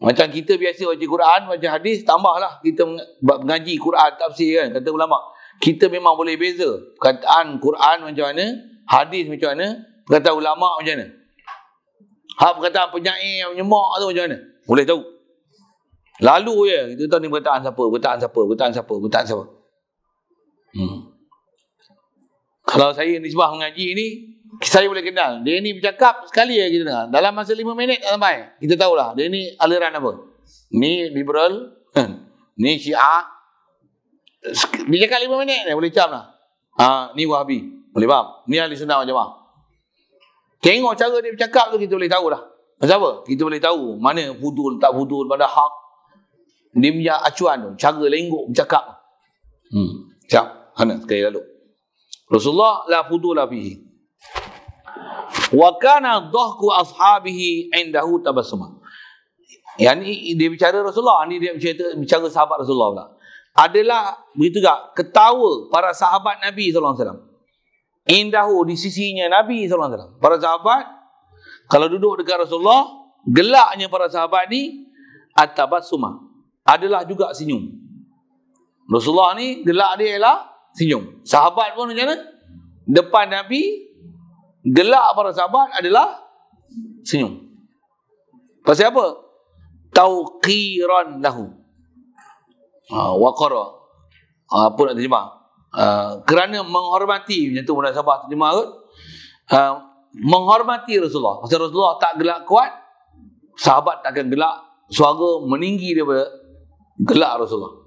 Macam kita biasa baca Quran, baca hadis, tambahlah kita mengaji Quran, tafsir kan, kata ulama. Kita memang boleh beza. Perkataan Quran macam mana, hadis macam mana, perkataan ulama macam mana. Perkataan penyair yang menyemak tu macam mana. Boleh tahu. Lalu je, kita tahu ni perkataan siapa. Kalau saya nisbah mengaji ni, saya boleh kenal. Dia ni bercakap sekali je kita dengar. Dalam masa 5 minit tak sampai. Kita tahulah dia ni aliran apa. Ni liberal, ni Syiah. Dia cakap 5 minit ni boleh cam lah. Ni Wahabi. Boleh faham? Ni Ahli Sunnah wal Jamaah. Tengok cara dia bercakap tu kita boleh tahulah. Macam apa? Kita boleh tahu mana fudul tak fudul pada hak. Dia punya acuan tu, cara lenggok bercakap. Siap. Mana sekali lalu. Rasulullah la fudula fihi. Wa kana dhahku ashabihi indahu tabassuma. Yang ni dia bicara Rasulullah, ni dia bicara sahabat Rasulullah pula. Adalah begitu tak ketawa para sahabat Nabi sallallahu alaihi wasallam. Indahu di sisinya Nabi sallallahu alaihi wasallam. Para sahabat kalau duduk dekat Rasulullah, gelaknya para sahabat ni at-tabassuma. Adalah juga senyum. Rasulullah ni gelak dia ialah senyum. Sahabat pun macam mana? Depan Nabi, gelak para sahabat adalah senyum. Pasal apa? Tauqiran lahu. Waqara. Apa nak terjemah? Kerana menghormati, macam tu mudah sahabat terjemah kot. Menghormati Rasulullah. Pasal Rasulullah tak gelak kuat, sahabat takkan gelak, suara meninggi daripada gelak Rasulullah.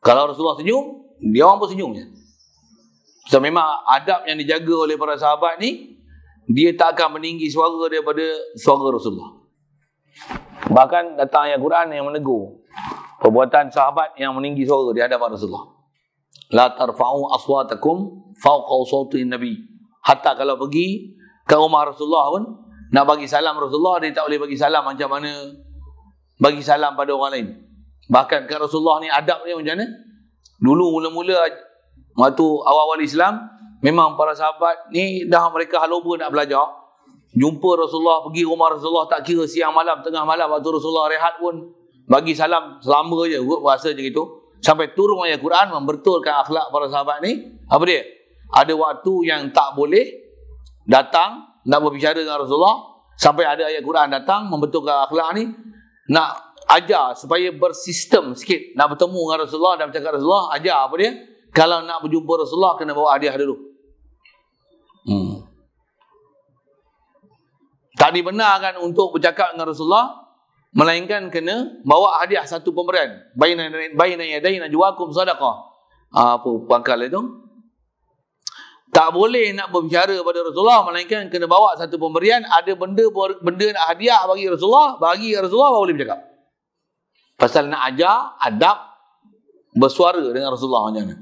Kalau Rasulullah senyum, dia orang pun senyum je. So memang adab yang dijaga oleh para sahabat ni, dia tak akan meninggi suara daripada suara Rasulullah. Bahkan datang ayat Quran yang menegur perbuatan sahabat yang meninggi suara di hadapan Rasulullah. La tarfa'u aswatakum fawqa sawti nabi. Hatta kalau pergi ke rumah Rasulullah pun, nak bagi salam Rasulullah, dia tak boleh bagi salam macam mana bagi salam pada orang lain. Bahkan kat Rasulullah ni adab dia macam mana? Dulu mula-mula waktu awal-awal Islam, memang para sahabat ni dah mereka haloba nak belajar. Jumpa Rasulullah, pergi rumah Rasulullah, tak kira siang malam, tengah malam, waktu Rasulullah rehat pun bagi salam selama je, rasa je gitu. Sampai turun ayat Quran membetulkan akhlak para sahabat ni. Apa dia? Ada waktu yang tak boleh datang nak berbicara dengan Rasulullah, sampai ada ayat Quran datang membetulkan akhlak ni, nak ajar supaya bersistem sikit. Nak bertemu dengan Rasulullah dan bercakap Rasulullah, ajar apa dia? Kalau nak berjumpa Rasulullah, kena bawa hadiah dulu. Tak dibenarkan untuk bercakap dengan Rasulullah, melainkan kena bawa hadiah satu pemberian. Baina yadaina najwakum sadaqah. Apa pangkal itu? Tak boleh nak berbicara pada Rasulullah, melainkan kena bawa satu pemberian. Ada benda nak hadiah bagi Rasulullah, baru boleh bercakap. Pasal nak ajar adab bersuara dengan Rasulullah macam mana.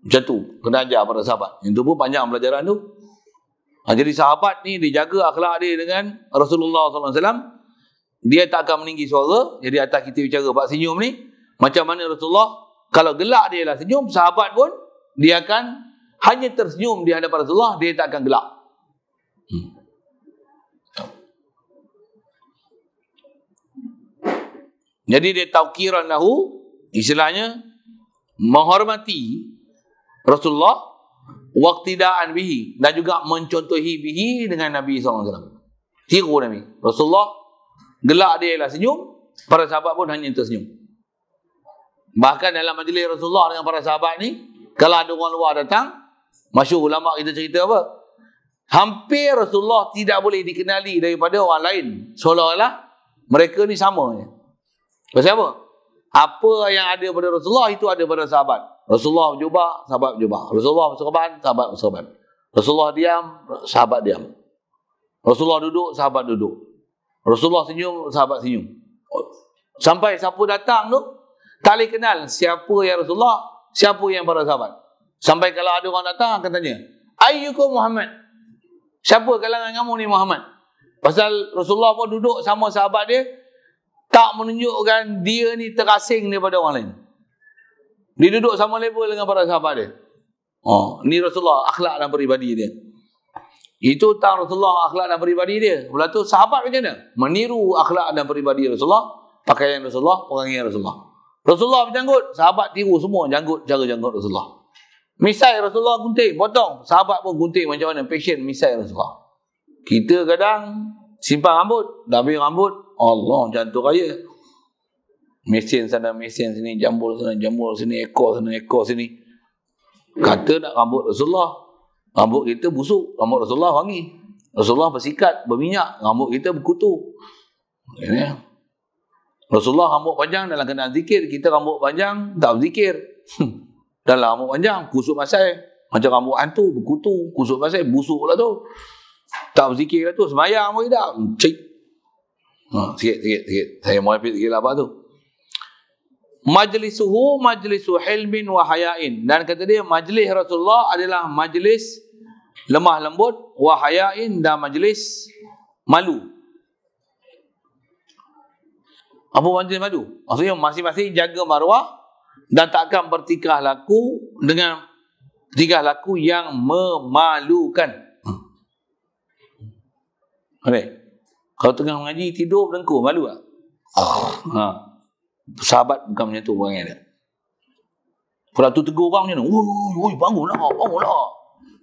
Macam tu, kena ajar pada sahabat. Yang tu pun panjang pelajaran tu. Jadi sahabat ni dijaga akhlak dia dengan Rasulullah SAW. Dia tak akan meninggi suara. Jadi atas kita bicara bab senyum ni, macam mana Rasulullah kalau gelak dia lah senyum, sahabat pun dia akan hanya tersenyum di hadapan Rasulullah, dia tak akan gelak. Jadi dia tauqiran lahu, istilahnya menghormati Rasulullah, waqtidaan bihi, dan juga mencontohi bihi dengan Nabi SAW. Tiru Nabi. Rasulullah gelak dia ialah senyum, para sahabat pun hanya tersenyum. Bahkan dalam majlis Rasulullah dengan para sahabat ni, kalau ada orang luar datang, masyhur ulama kita cerita apa? Hampir Rasulullah tidak boleh dikenali daripada orang lain. Seolah-olah mereka ni sama je. Pasal apa? Apa yang ada pada Rasulullah, itu ada pada sahabat. Rasulullah berjubah, sahabat berjubah. Rasulullah bersorban, sahabat bersorban. Rasulullah diam, sahabat diam. Rasulullah duduk, sahabat duduk. Rasulullah senyum, sahabat senyum. Sampai siapa datang tu, tak boleh kenal siapa yang Rasulullah, siapa yang para sahabat. Sampai kalau ada orang datang akan tanya, ayyukum Muhammad? Siapa kalangan kamu ni Muhammad? Pasal Rasulullah pun duduk sama sahabat dia, tak menunjukkan dia ni terasing daripada orang lain. Dia duduk sama level dengan para sahabat dia. Ni Rasulullah akhlak dan peribadi dia. Itu tentang Rasulullah akhlak dan peribadi dia. Lepas tu sahabat macam mana? Meniru akhlak dan peribadi Rasulullah, pakaian Rasulullah, perangai Rasulullah. Rasulullah berjanggut, sahabat tiru semua janggut, cara janggut Rasulullah. Misai Rasulullah gunting, potong, sahabat pun gunting macam mana, passion misai Rasulullah. Kita kadang simpan rambut, dah habis rambut, Allah jantung raya. Mesin sana, mesin sini, jambul sana, jambul sini, ekor sana, ekor sini. Kata nak rambut Rasulullah, rambut kita busuk, rambut Rasulullah wangi. Rasulullah bersikat, berminyak, rambut kita berkutu. Ini. Rasulullah rambut panjang dalam keadaan zikir, kita rambut panjang tak berzikir. Dalam rambut panjang, kusuk masai. Macam rambut hantu, berkutu, kusuk masai, busuk pula tu. Tak berzikir lah tu, semayang pun tidak. Cik. Sikit. Saya mau repeat sikit lah apa tu. Majlisuhu majlisu hilmin wa hayain. Dan kata dia, majlis Rasulullah adalah majlis lemah lembut, wa hayain, dan majlis malu. Apa majlis malu? Maksudnya masing-masing jaga maruah dan takkan bertikah laku dengan tingkah laku yang memalukan. Kalau tengah mengaji tidur berlengkur, malu tak? Sahabat bukan macam tu orang dia. Kalau tu tegur orang macam tu, oi, bangunlah.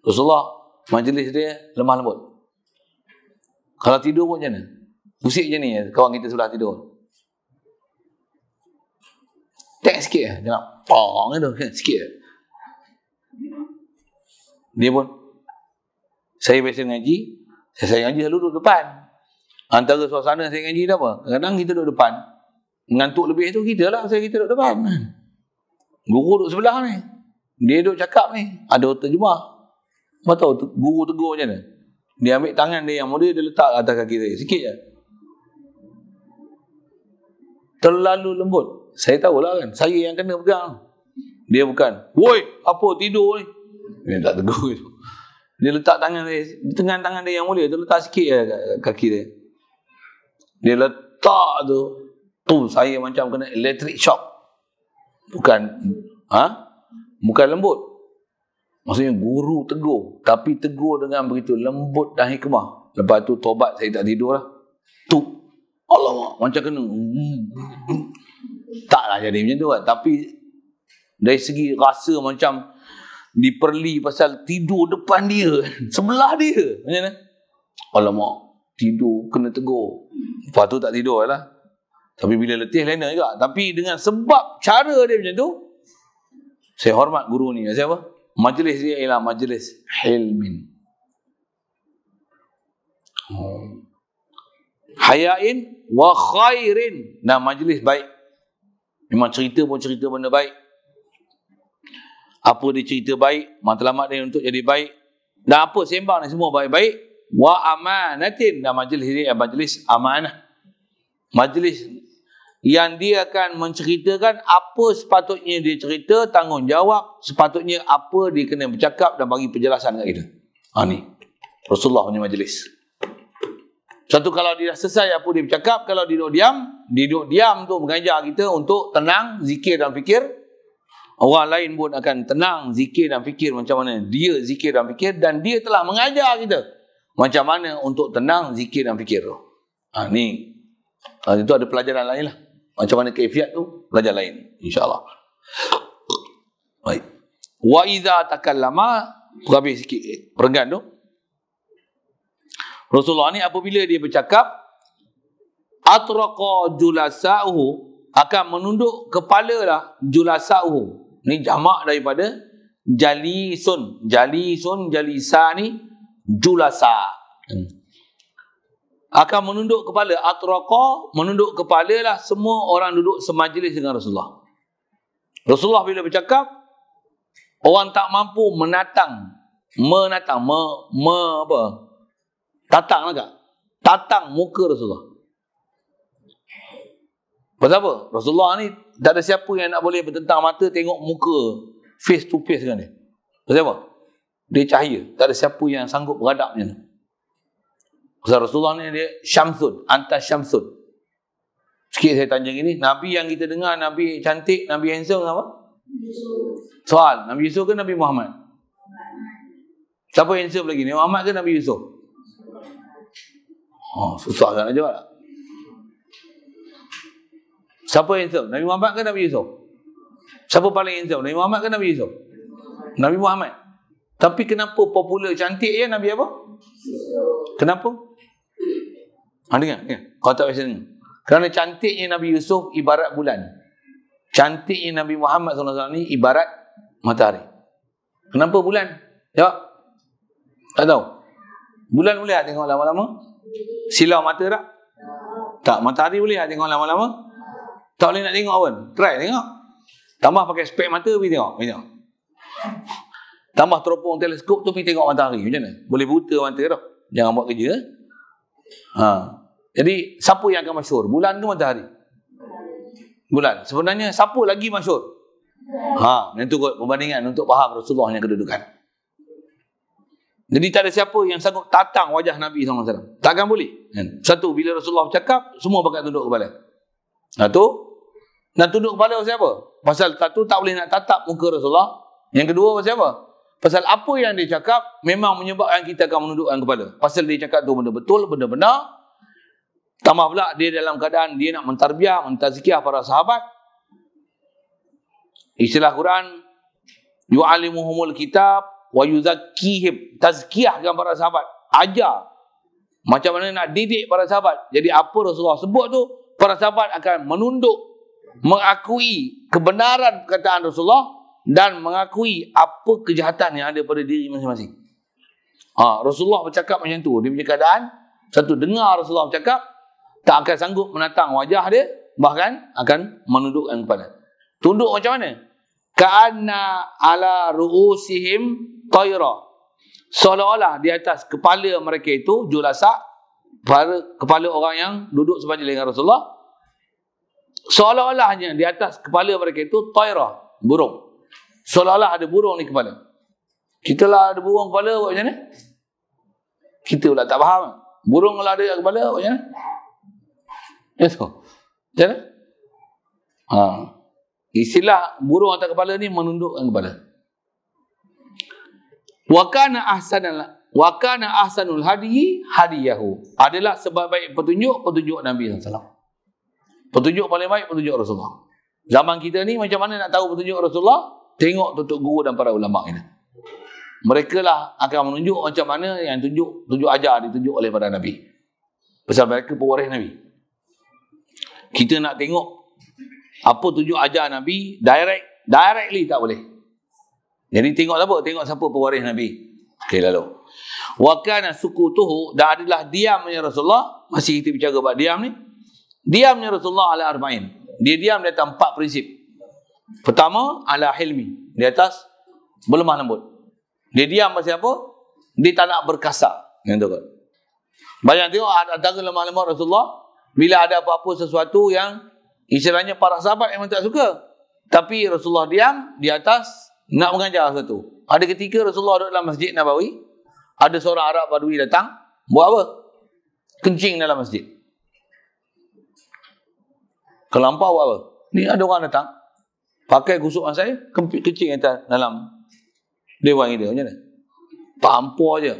Rasulullah majlis dia lemah lembut. Kalau tidur pun macam mana? Pusing macam ni kawan kita sudah tidur. Tek sikit lah, jangan pong tu, sikit lah. Dia pun, saya biasa ngaji, saya ngaji selalu duduk depan. Antara suasana saya ngaji tu apa? Kadang kita duduk depan, mengantuk lebih tu kita duduk depan. Guru duduk sebelah ni, dia duduk cakap ni, ada terjemah. Apa tahu guru tegur macam mana? Dia ambil tangan dia yang muda, dia letak atas kaki saya, sikit je. Terlalu lembut. Saya tahulah kan, saya yang kena pegang. Dia bukan, woi, apa tidur ni? Dia tak tegur tu. Dia letak tangan dia, di tengah tangan dia yang mulia tu, letak sikit je kaki dia. Dia letak tu, saya macam kena electric shock. Bukan lembut. Maksudnya guru tegur, tapi tegur dengan begitu lembut dan hikmah. Lepas tu tobat, saya tak tidur lah. Tu, Allah, macam kena. Taklah jadi macam tu kan. Tapi dari segi rasa macam diperli pasal tidur depan dia, sebelah dia. Macam mana? Alamak, tidur kena tegur. Lepas tu tak tidur lah. Tapi bila letih lain juga. Tapi dengan sebab cara dia macam tu, saya hormat guru ni. Siapa? Majlis dia ialah majlis hilmin. Hayain wa khairin. Dan majlis baik. Memang cerita pun cerita benda baik. Apa dia cerita baik, matlamat dia untuk jadi baik. Dan apa sembang ni semua baik-baik. Wa amanatin. Dan majlis ini majlis amanah. Majlis yang dia akan menceritakan apa sepatutnya dia cerita, tanggungjawab, sepatutnya apa dia kena bercakap dan bagi penjelasan kat kita. Ni Rasulullah punya majlis. Satu, kalau dia dah selesai apa dia bercakap, kalau dia duduk diam tu mengajar kita untuk tenang, zikir dan fikir. Orang lain pun akan tenang, zikir dan fikir macam mana dia zikir dan fikir, dan dia telah mengajar kita macam mana untuk tenang, zikir dan fikir tu. Ni itu ada pelajaran lain lah. Macam mana kaifiat tu, pelajaran lain insya-Allah. Baik. Wa idza takallama, habis sikit perenggan tu. Rasulullah ni apabila dia bercakap, atraqa julasa'uhu, akan menunduk kepala lah julasa'uhu. Ni jamak daripada jalisun. Jalisun, jalisa ni julasa. Akan menunduk kepala. Atraqa, menunduk kepala lah semua orang duduk semajlis dengan Rasulullah. Rasulullah bila bercakap, orang tak mampu tatang lah kak. Tatang muka Rasulullah. Pasal apa? Rasulullah ni tak ada siapa yang nak boleh bertentang mata tengok muka face to face dengan dia. Pasal apa? Dia cahaya. Tak ada siapa yang sanggup beradab macam tu. Pasal Rasulullah ni dia syamsun, antas syamsun. Sikit saya tanya gini, Nabi yang kita dengar, Nabi cantik, Nabi handsome apa? Soal, Nabi Yusuf ke Nabi Muhammad? Siapa yang handsome lagi? Nabi Muhammad ke Nabi Yusuf? Susah kan nak jawab. Siapa yang handsome? Nabi Muhammad ke Nabi Yusuf? Siapa paling handsome? Nabi Muhammad ke Nabi Yusuf? Nabi Muhammad. Tapi kenapa popular cantik ya Nabi apa? Kenapa? Dengar. Kau tak biasa dengar. Kerana cantiknya Nabi Yusuf ibarat bulan. Cantiknya Nabi Muhammad SAW ni ibarat matahari. Kenapa bulan? Ya. Tak tahu. Bulan boleh tak tengok lama-lama? Silau mata tak? Tak. Matahari boleh tak tengok lama-lama? Tak boleh nak tengok pun. Try tengok. Tambah pakai spek mata pergi tengok. Tambah teropong teleskop tu pergi tengok matahari. Macam mana? Boleh buta mata tak? Jangan buat kerja. Jadi siapa yang akan masyhur? Bulan ke matahari? Bulan. Sebenarnya siapa lagi masyhur? Yang tu perbandingan untuk faham Rasulullah yang kedudukan. Jadi tak ada siapa yang sanggup tatang wajah Nabi SAW. Takkan boleh. Satu, bila Rasulullah bercakap, semua pakai tunduk kepala. Dan tunduk kepala pasal apa? Pasal satu, tak boleh nak tatap muka Rasulullah. Yang kedua pasal apa? Pasal apa yang dia cakap memang menyebabkan kita akan menundukkan kepala. Pasal dia cakap tu benda betul, benda benar. Tambah pula dia dalam keadaan dia nak mentarbiah, mentazkiyah para sahabat. Istilah Quran, yu'alimuhumul kitab wa yuzakkihim. Tazkiyahkan para sahabat. Ajar macam mana nak didik para sahabat. Jadi apa Rasulullah sebut tu, para sahabat akan menunduk, mengakui kebenaran perkataan Rasulullah dan mengakui apa kejahatan yang ada pada diri masing-masing. Rasulullah bercakap macam tu. Dia punya keadaan, satu, dengar Rasulullah bercakap, tak akan sanggup menatang wajah dia, bahkan akan menundukkan kepala. Tunduk macam mana? Ka'anna ala ru'usihim tayra. Seolah-olah di atas kepala mereka itu julasa, kepala orang yang duduk sepanjang dengan Rasulullah. Seolah-olahnya di atas kepala mereka itu tayra, burung. Seolah-olah ada burung di kepala. Kita lah ada burung kepala, buat macam mana? Kita pula tak faham. Burung kalau ada kat kepala, buat macam mana? Macam mana? Istilah burung atas kepala ni menundukkan kepala. Wa kana ahsanul hadiyi hadiyahu. Adalah sebaik-baik petunjuk Nabi SAW. Petunjuk paling baik petunjuk Rasulullah. Zaman kita ni macam mana nak tahu petunjuk Rasulullah? Tengok tutup guru dan para ulama kita. Mereka lah akan menunjuk macam mana yang tunjuk ajar ditunjuk oleh para Nabi. Pasal mereka pewaris Nabi. Kita nak tengok apa tunjuk ajar Nabi directly tak boleh. Jadi tengok apa? Tengok siapa pewaris Nabi. Okey, lalu. Wa kana sukutuhu, dan adalah diamnya Rasulullah. Masih kita bicara bab diam ni. Diamnya Rasulullah ala arba'in. Dia diam di atas 4 prinsip. Pertama, ala hilmi. Di atas berlemah lembut. Dia diam pasal apa? Dia tak nak berkasar. Yang tu kan. Banyak tengok antara lemah lembut Rasulullah, bila ada apa-apa sesuatu yang istilahnya para sahabat memang tak suka. Tapi Rasulullah diam di atas nak mengajar sesuatu. Ada ketika Rasulullah duduk dalam Masjid Nabawi, ada seorang Arab Badui datang, buat apa? Kencing dalam masjid. Kelampau buat apa? Ni ada orang datang, pakai kusukan saya, kencing atas dalam dewan kita. Macam mana? Pampur je.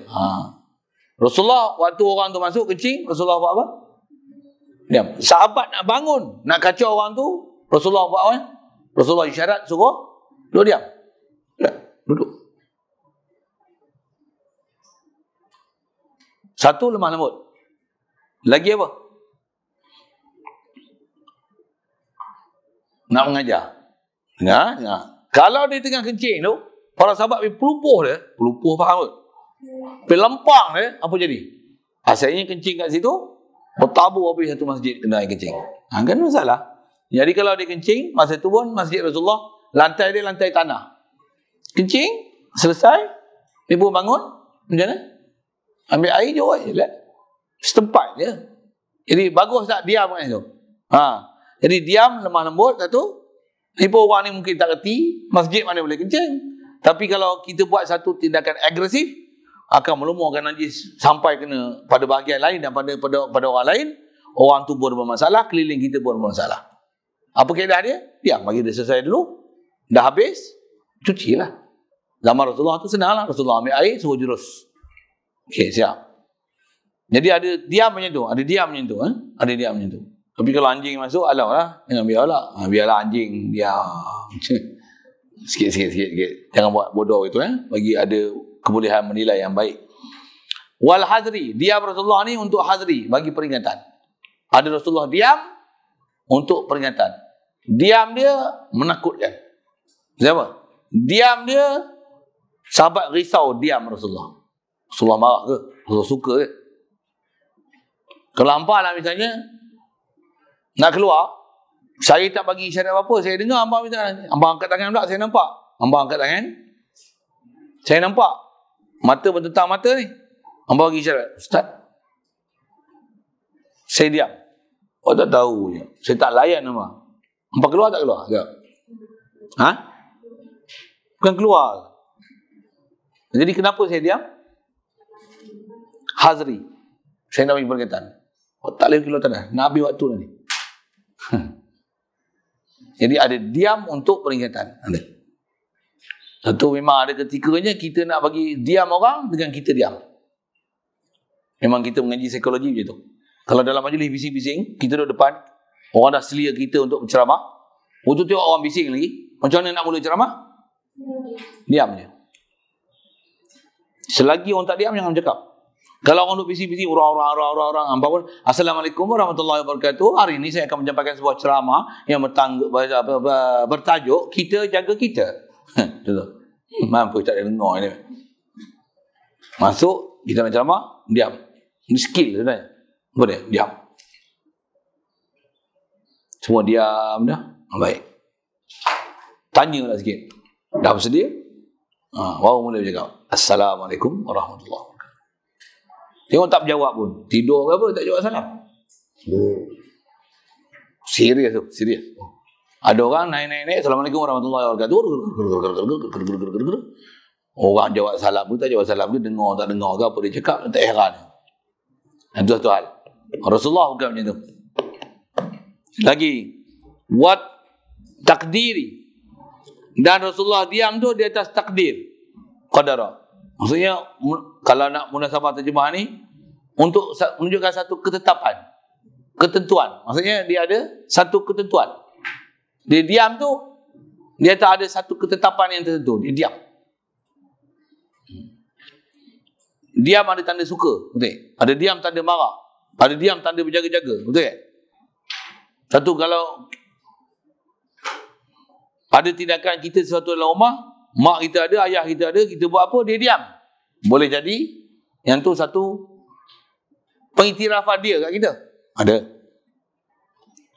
Rasulullah, waktu orang tu masuk kencing, Rasulullah buat apa? Diam. Sahabat nak bangun, nak kacau orang tu, Rasulullah buat apa? Rasulullah isyarat suruh duduk diam. Duduk. Satu, lemah lembut. Lagi apa? Nak mengajar. Dengar. Kalau dia tengah kencing tu, para sahabat pergi pelupuh faham ke? Pergi lempang dia, apa jadi? Asalnya kencing kat situ, bertabur habis satu masjid kena air kencing. Kan masalah. Jadi kalau dia kencing, masa tu pun masjid Rasulullah, lantai dia lantai tanah. Kencing, selesai, dia pun bangun, macam mana? Ambil air je, setempat je. Jadi bagus tak diam kan tu? Jadi diam, lemah lembut, satu. Ini pun orang ni mungkin tak reti, masjid mana boleh kencing. Tapi kalau kita buat satu tindakan agresif, akan melumurkan najis sampai kena pada bahagian lain dan pada orang lain. Orang tu pun bermasalah, keliling kita pun bermasalah. Apa keadaan dia? Diam, bagi dia selesai dulu. Dah habis, cuci lah. Zaman Rasulullah tu senang lah. Rasulullah ambil air, suruh jurus. Okey, siap. Jadi ada diam macam tu. Ada diam macam tu. Ada diam macam tu. Tapi kalau anjing masuk, alau lah. Jangan biarlah. Biarlah anjing diam. Sikit. Jangan buat bodoh itu. Bagi ada kebolehan menilai yang baik. Wal hadri. Diam Rasulullah ni untuk hadri. Bagi peringatan. Ada Rasulullah diam untuk peringatan. Diam dia menakutkan. Siapa? Diam dia sahabat risau diam Rasulullah. Rasulullah marah ke? Rasulullah suka ke? Kalau hampa lah misalnya nak keluar, saya tak bagi isyarat apa-apa, saya dengar hampa misalnya, hampa angkat tangan pula, saya nampak. Hampa angkat tangan, saya nampak. Mata bertentang mata ni. Hampa bagi isyarat, Ustaz, saya diam. Oh, tak tahu je. Saya tak layan hampa. Hampa keluar tak keluar? Sekejap. Bukan keluar. Jadi kenapa saya diam? Hazri. Saya nak bagi perkataan. Oh, tak boleh keluar tanah. Nak habis waktu nanti. Jadi ada diam untuk peringatan. Ada. Tentu memang ada ketikanya kita nak bagi diam orang dengan kita diam. Memang kita mengaji psikologi macam tu. Kalau dalam majlis bising-bising, kita duduk depan, orang dah selia kita untuk berceramah. Untuk tengok orang bising lagi, macam mana nak mula ceramah? Diam je. Selagi orang tak diam, jangan bercakap. Kalau orang duduk bising-bising, orang, hampa pun, Assalamualaikum warahmatullahi wabarakatuh. Hari ini saya akan menyampaikan sebuah ceramah yang bertajuk, kita jaga kita. Mampu tak ada dengar ini. Masuk, kita nak ceramah, diam. Ini skill sebenarnya. Apa dia? Diam. Semua diam dah. Baik. Tanya lah sikit. Dah bersedia? Baru mula bercakap. Assalamualaikum warahmatullahi wabarakatuh. Tengok tak berjawab pun. Tidur ke apa, tak jawab salam. Serius tu, serius. Ada orang naik. Assalamualaikum warahmatullahi wabarakatuh. Orang jawab salam pun tak jawab salam ke, dengar tak dengar ke apa dia cakap, tak heran. Itu satu hal. Rasulullah bukan macam tu. Lagi, what takdiri. Dan Rasulullah diam tu di atas takdir. Qadara. Maksudnya, kalau nak munasabah terjemah ni, untuk menunjukkan satu ketetapan. Ketentuan. Maksudnya, dia ada satu ketentuan. Dia diam tu, dia tak ada satu ketetapan yang tertentu. Dia diam. Diam ada tanda suka. Betul? Ada diam tanda marah. Ada diam tanda berjaga-jaga. Betul tak? Satu, kalau ada tindakan kita sesuatu dalam rumah, mak kita ada, ayah kita ada, kita buat apa, dia diam. Boleh jadi, yang tu satu pengiktirafan dia kat kita. Ada.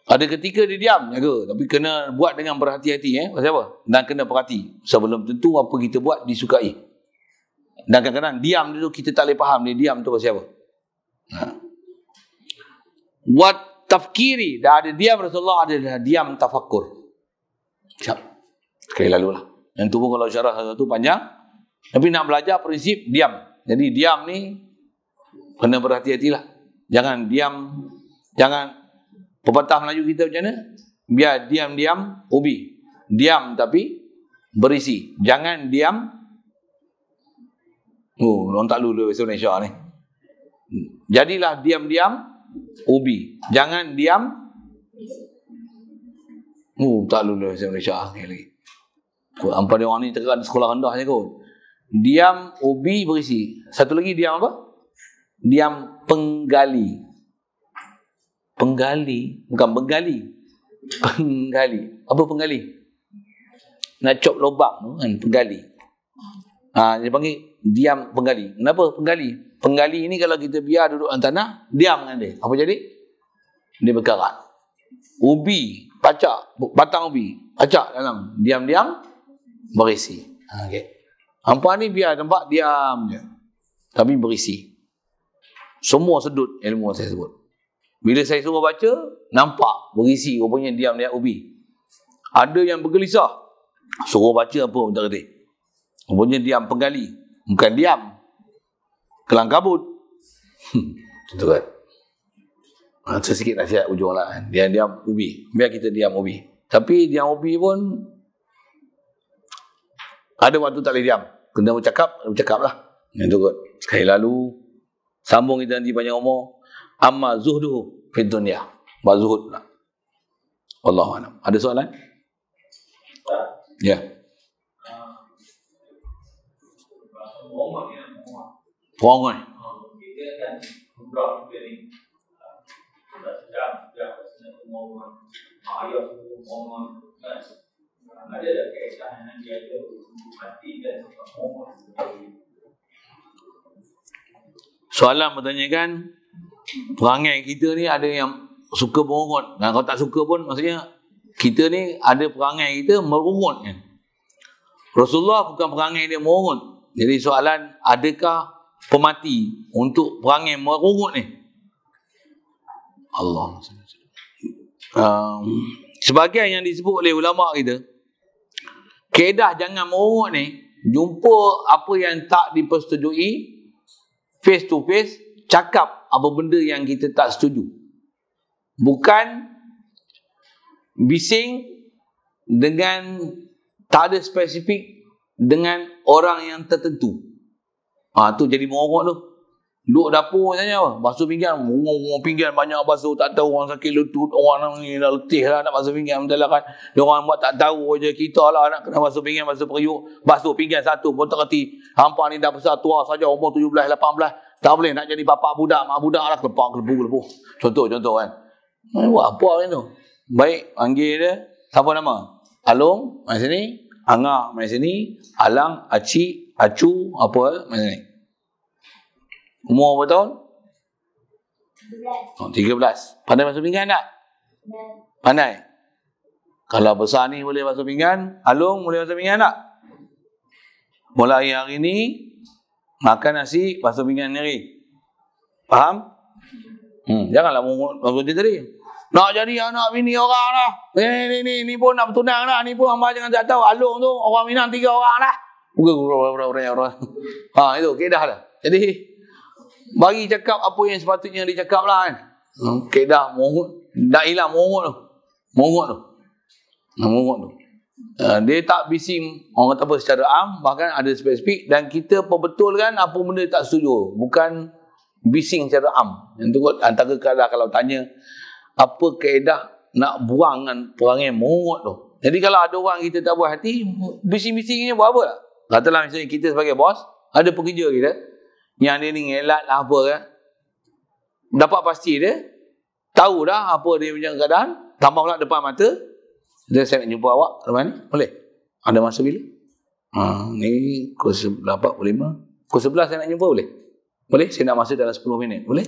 Ada ketika dia diam, jaga. Tapi kena buat dengan berhati-hati. Pasal apa? Dan kena perhati. Sebelum tentu apa kita buat disukai. Dan kadang-kadang diam tu kita tak boleh faham dia diam tu pasal apa. Wat tafkiri. Dah ada diam Rasulullah, ada diam tafakkur. Siap. Sekali lalu lah. Yang tu pun kalau syarah satu panjang. Tapi nak belajar prinsip diam. Jadi diam ni kena berhati-hatilah. Jangan diam. Jangan. Pepatah Melayu kita macam mana? Biar diam-diam ubi. Diam tapi berisi. Jangan diam. Orang tak lulu bahasa Malaysia ni. Jadilah diam-diam ubi. Jangan diam. Tak lulu bahasa Malaysia lagi. Hampa dia orang ni tekan sekolah rendah je kot. Diam, ubi, berisi. Satu lagi diam apa? Diam penggali. Penggali. Bukan penggali. Penggali. Apa penggali? Nak cop lubang tu kan, penggali. Dia panggil diam penggali. Kenapa penggali? Penggali ni kalau kita biar duduk dalam tanah, diam dengan dia. Apa jadi? Dia berkarat. Ubi, pacak, batang ubi, pacak dalam. Diam-diam, berisi. Okay. Hampa ni biar nampak diam je. Tapi berisi. Semua sedut ilmu saya sebut. Bila saya suruh baca, nampak berisi. Rupanya diam-diam ubi. Ada yang bergelisah. Suruh baca apa pun tak kerti. Rupanya diam penggali. Bukan diam. Kelang kabut. Itu kan. Sedikit nasihat ujung lah. Diam-diam ubi. Biar kita diam ubi. Tapi diam ubi pun ada waktu tak boleh diam. Kena bercakap lah. Yang tu kot. Sekali lalu, sambung kita nanti banyak umur. Amma zuhduhu fid dunya. Zuhud pula. Wallahu a'lam. Ada soalan? Ya. Perangai. Soalan bertanyakan, perangai kita ni ada yang suka merungut. Nah, kalau tak suka pun, maksudnya kita ni ada perangai kita merungut kan. Rasulullah bukan perangai dia merungut. Jadi soalan, adakah pemati untuk perangai merungut ni? Allah. Sebagai yang disebut oleh ulama kita, kaedah jangan merungut ni, jumpa apa yang tak dipersetujui, face to face, cakap apa benda yang kita tak setuju. Bukan bising dengan tak ada spesifik dengan orang yang tertentu. Tu jadi merungut tu. Duduk dapur saja apa? Basuh pinggan, merungut pinggan banyak basuh, tak tahu orang sakit lutut, orang ni dah letih lah nak basuh pinggan, betul lah kan. Dia orang buat tak tahu je, kita lah nak kena basuh pinggan, basuh periuk, basuh pinggan satu pun tak kerti. Hampa ni dah besar tua saja, umur 17, 18, tak boleh nak jadi bapak budak, mak budak lah, kelepu. Contoh kan. Buat apa ni tu? Baik, panggil dia, siapa nama? Alung, mari sini. Angah, mari sini. Alang, Acik, Acu, apa, mari sini. Umur berapa tahun? 13. Pandai basuh pinggan tak? Pandai. Kalau besar ni boleh basuh pinggan, Alung boleh basuh pinggan tak? Mulai hari ni, makan nasi, basuh pinggan sendiri. Faham? Janganlah maksud dia tadi. Nak jadi anak bini orang lah. Ni pun nak bertunang lah. Ni pun hamba jangan tak tahu. Alung tu, orang Minang 3 orang lah. Orang. Itu, kedah lah. Jadi, bagi cakap apa yang sepatutnya dicakap lah kan. Kedah mongut. Tak hilang mongut tu. Mongut tu. Dia tak bising orang kata apa secara am, bahkan ada spesifik, dan kita perbetulkan apa benda tak setuju. Bukan bising secara am. Yang tu kot antara kadang kalau tanya apa kaedah nak buang dengan perangai mongut tu. Jadi kalau ada orang kita tak buat hati, bising-bisingnya buat apa tak? Katalah misalnya kita sebagai bos, ada pekerja kita yang dia ni ngelat lah apa kan. Dapat pasti dia tahu dah apa dia punya keadaan, tambah pula depan mata. Dia, saya nak jumpa awak lepas ni, boleh? Ada masa bila? Ni pukul 8.45. Pukul 11 saya nak jumpa, boleh? Boleh? Saya nak masa dalam 10 minit, boleh?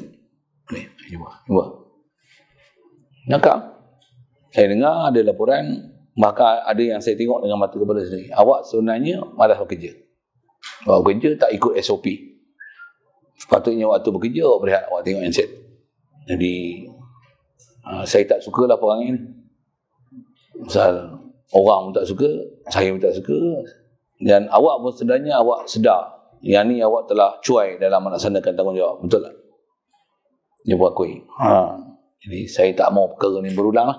Boleh, jumpa. Nakal? Saya dengar ada laporan, maka ada yang saya tengok dengan mata kepala sendiri. Awak sebenarnya malas bekerja. Awak bekerja tak ikut SOP. Sepatutnya waktu bekerja awak berehat, awak tengok handset. Jadi saya tak sukalah perangai ni. Misal orang pun tak suka, saya pun tak suka, dan awak pun sebenarnya awak sedar yang ni awak telah cuai dalam melaksanakan tanggungjawab, betul tak? Dia buat akui. Jadi saya tak mau perkara ni berulang lah.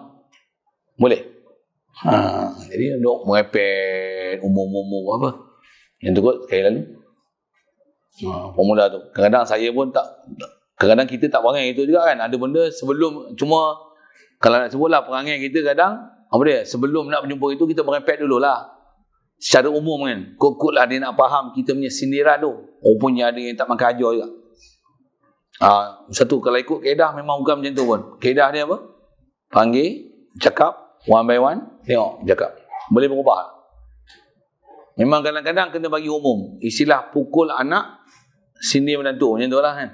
Boleh? Jadi untuk merepet umum-umum apa, yang tu kot sekali lalu. Formula tu. Kadang-kadang saya pun tak, kadang-kadang kita tak perangai itu juga kan. Ada benda sebelum, cuma kalau nak sebutlah perangai kita kadang, apa dia, sebelum nak berjumpa itu kita merepet dululah. Secara umum kan. Kut-kut lah dia nak faham kita punya sindiran tu. Rupanya ada yang tak makan ajar juga. Satu, kalau ikut kaedah memang bukan macam tu pun. Kaedah dia apa? Panggil, cakap, one by one, tengok, cakap. Boleh berubah. Memang kadang-kadang kena bagi umum. Istilah pukul anak, sindir menantu. Macam tu lah kan.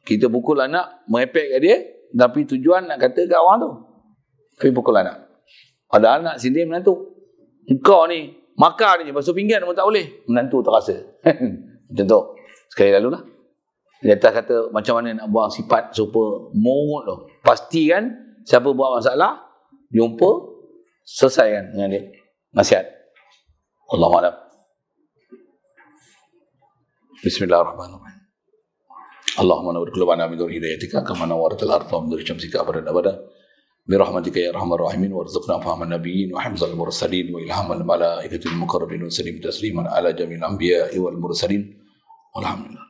Kita pukul anak, merepek kat dia, tapi tujuan nak kata kat orang tu. Tapi pukul anak. Padahal nak sindir menantu. Engkau ni, makar ni, basuh pinggan pun tak boleh. Menantu terasa. Macam tu. Sekali lalu lah. Dia atas kata macam mana nak buang sifat super mongut tu. Pastikan siapa buat masalah, jumpa, selesaikan dengan dia. Nasihat. Allahuakbar. Bismillahirrahmanirrahim. Allahumma nawwir qulubana bi nur hidayatika kama nawwartal ardha bi nur syamsika abadan abada. برحمتك يا ارحم الراحمين وارزقنا فهم النبيين وحفظ المرسلين والهام الملائكه المقربين وسلم تسليما على جميع الانبياء والمرسلين والحمد لله.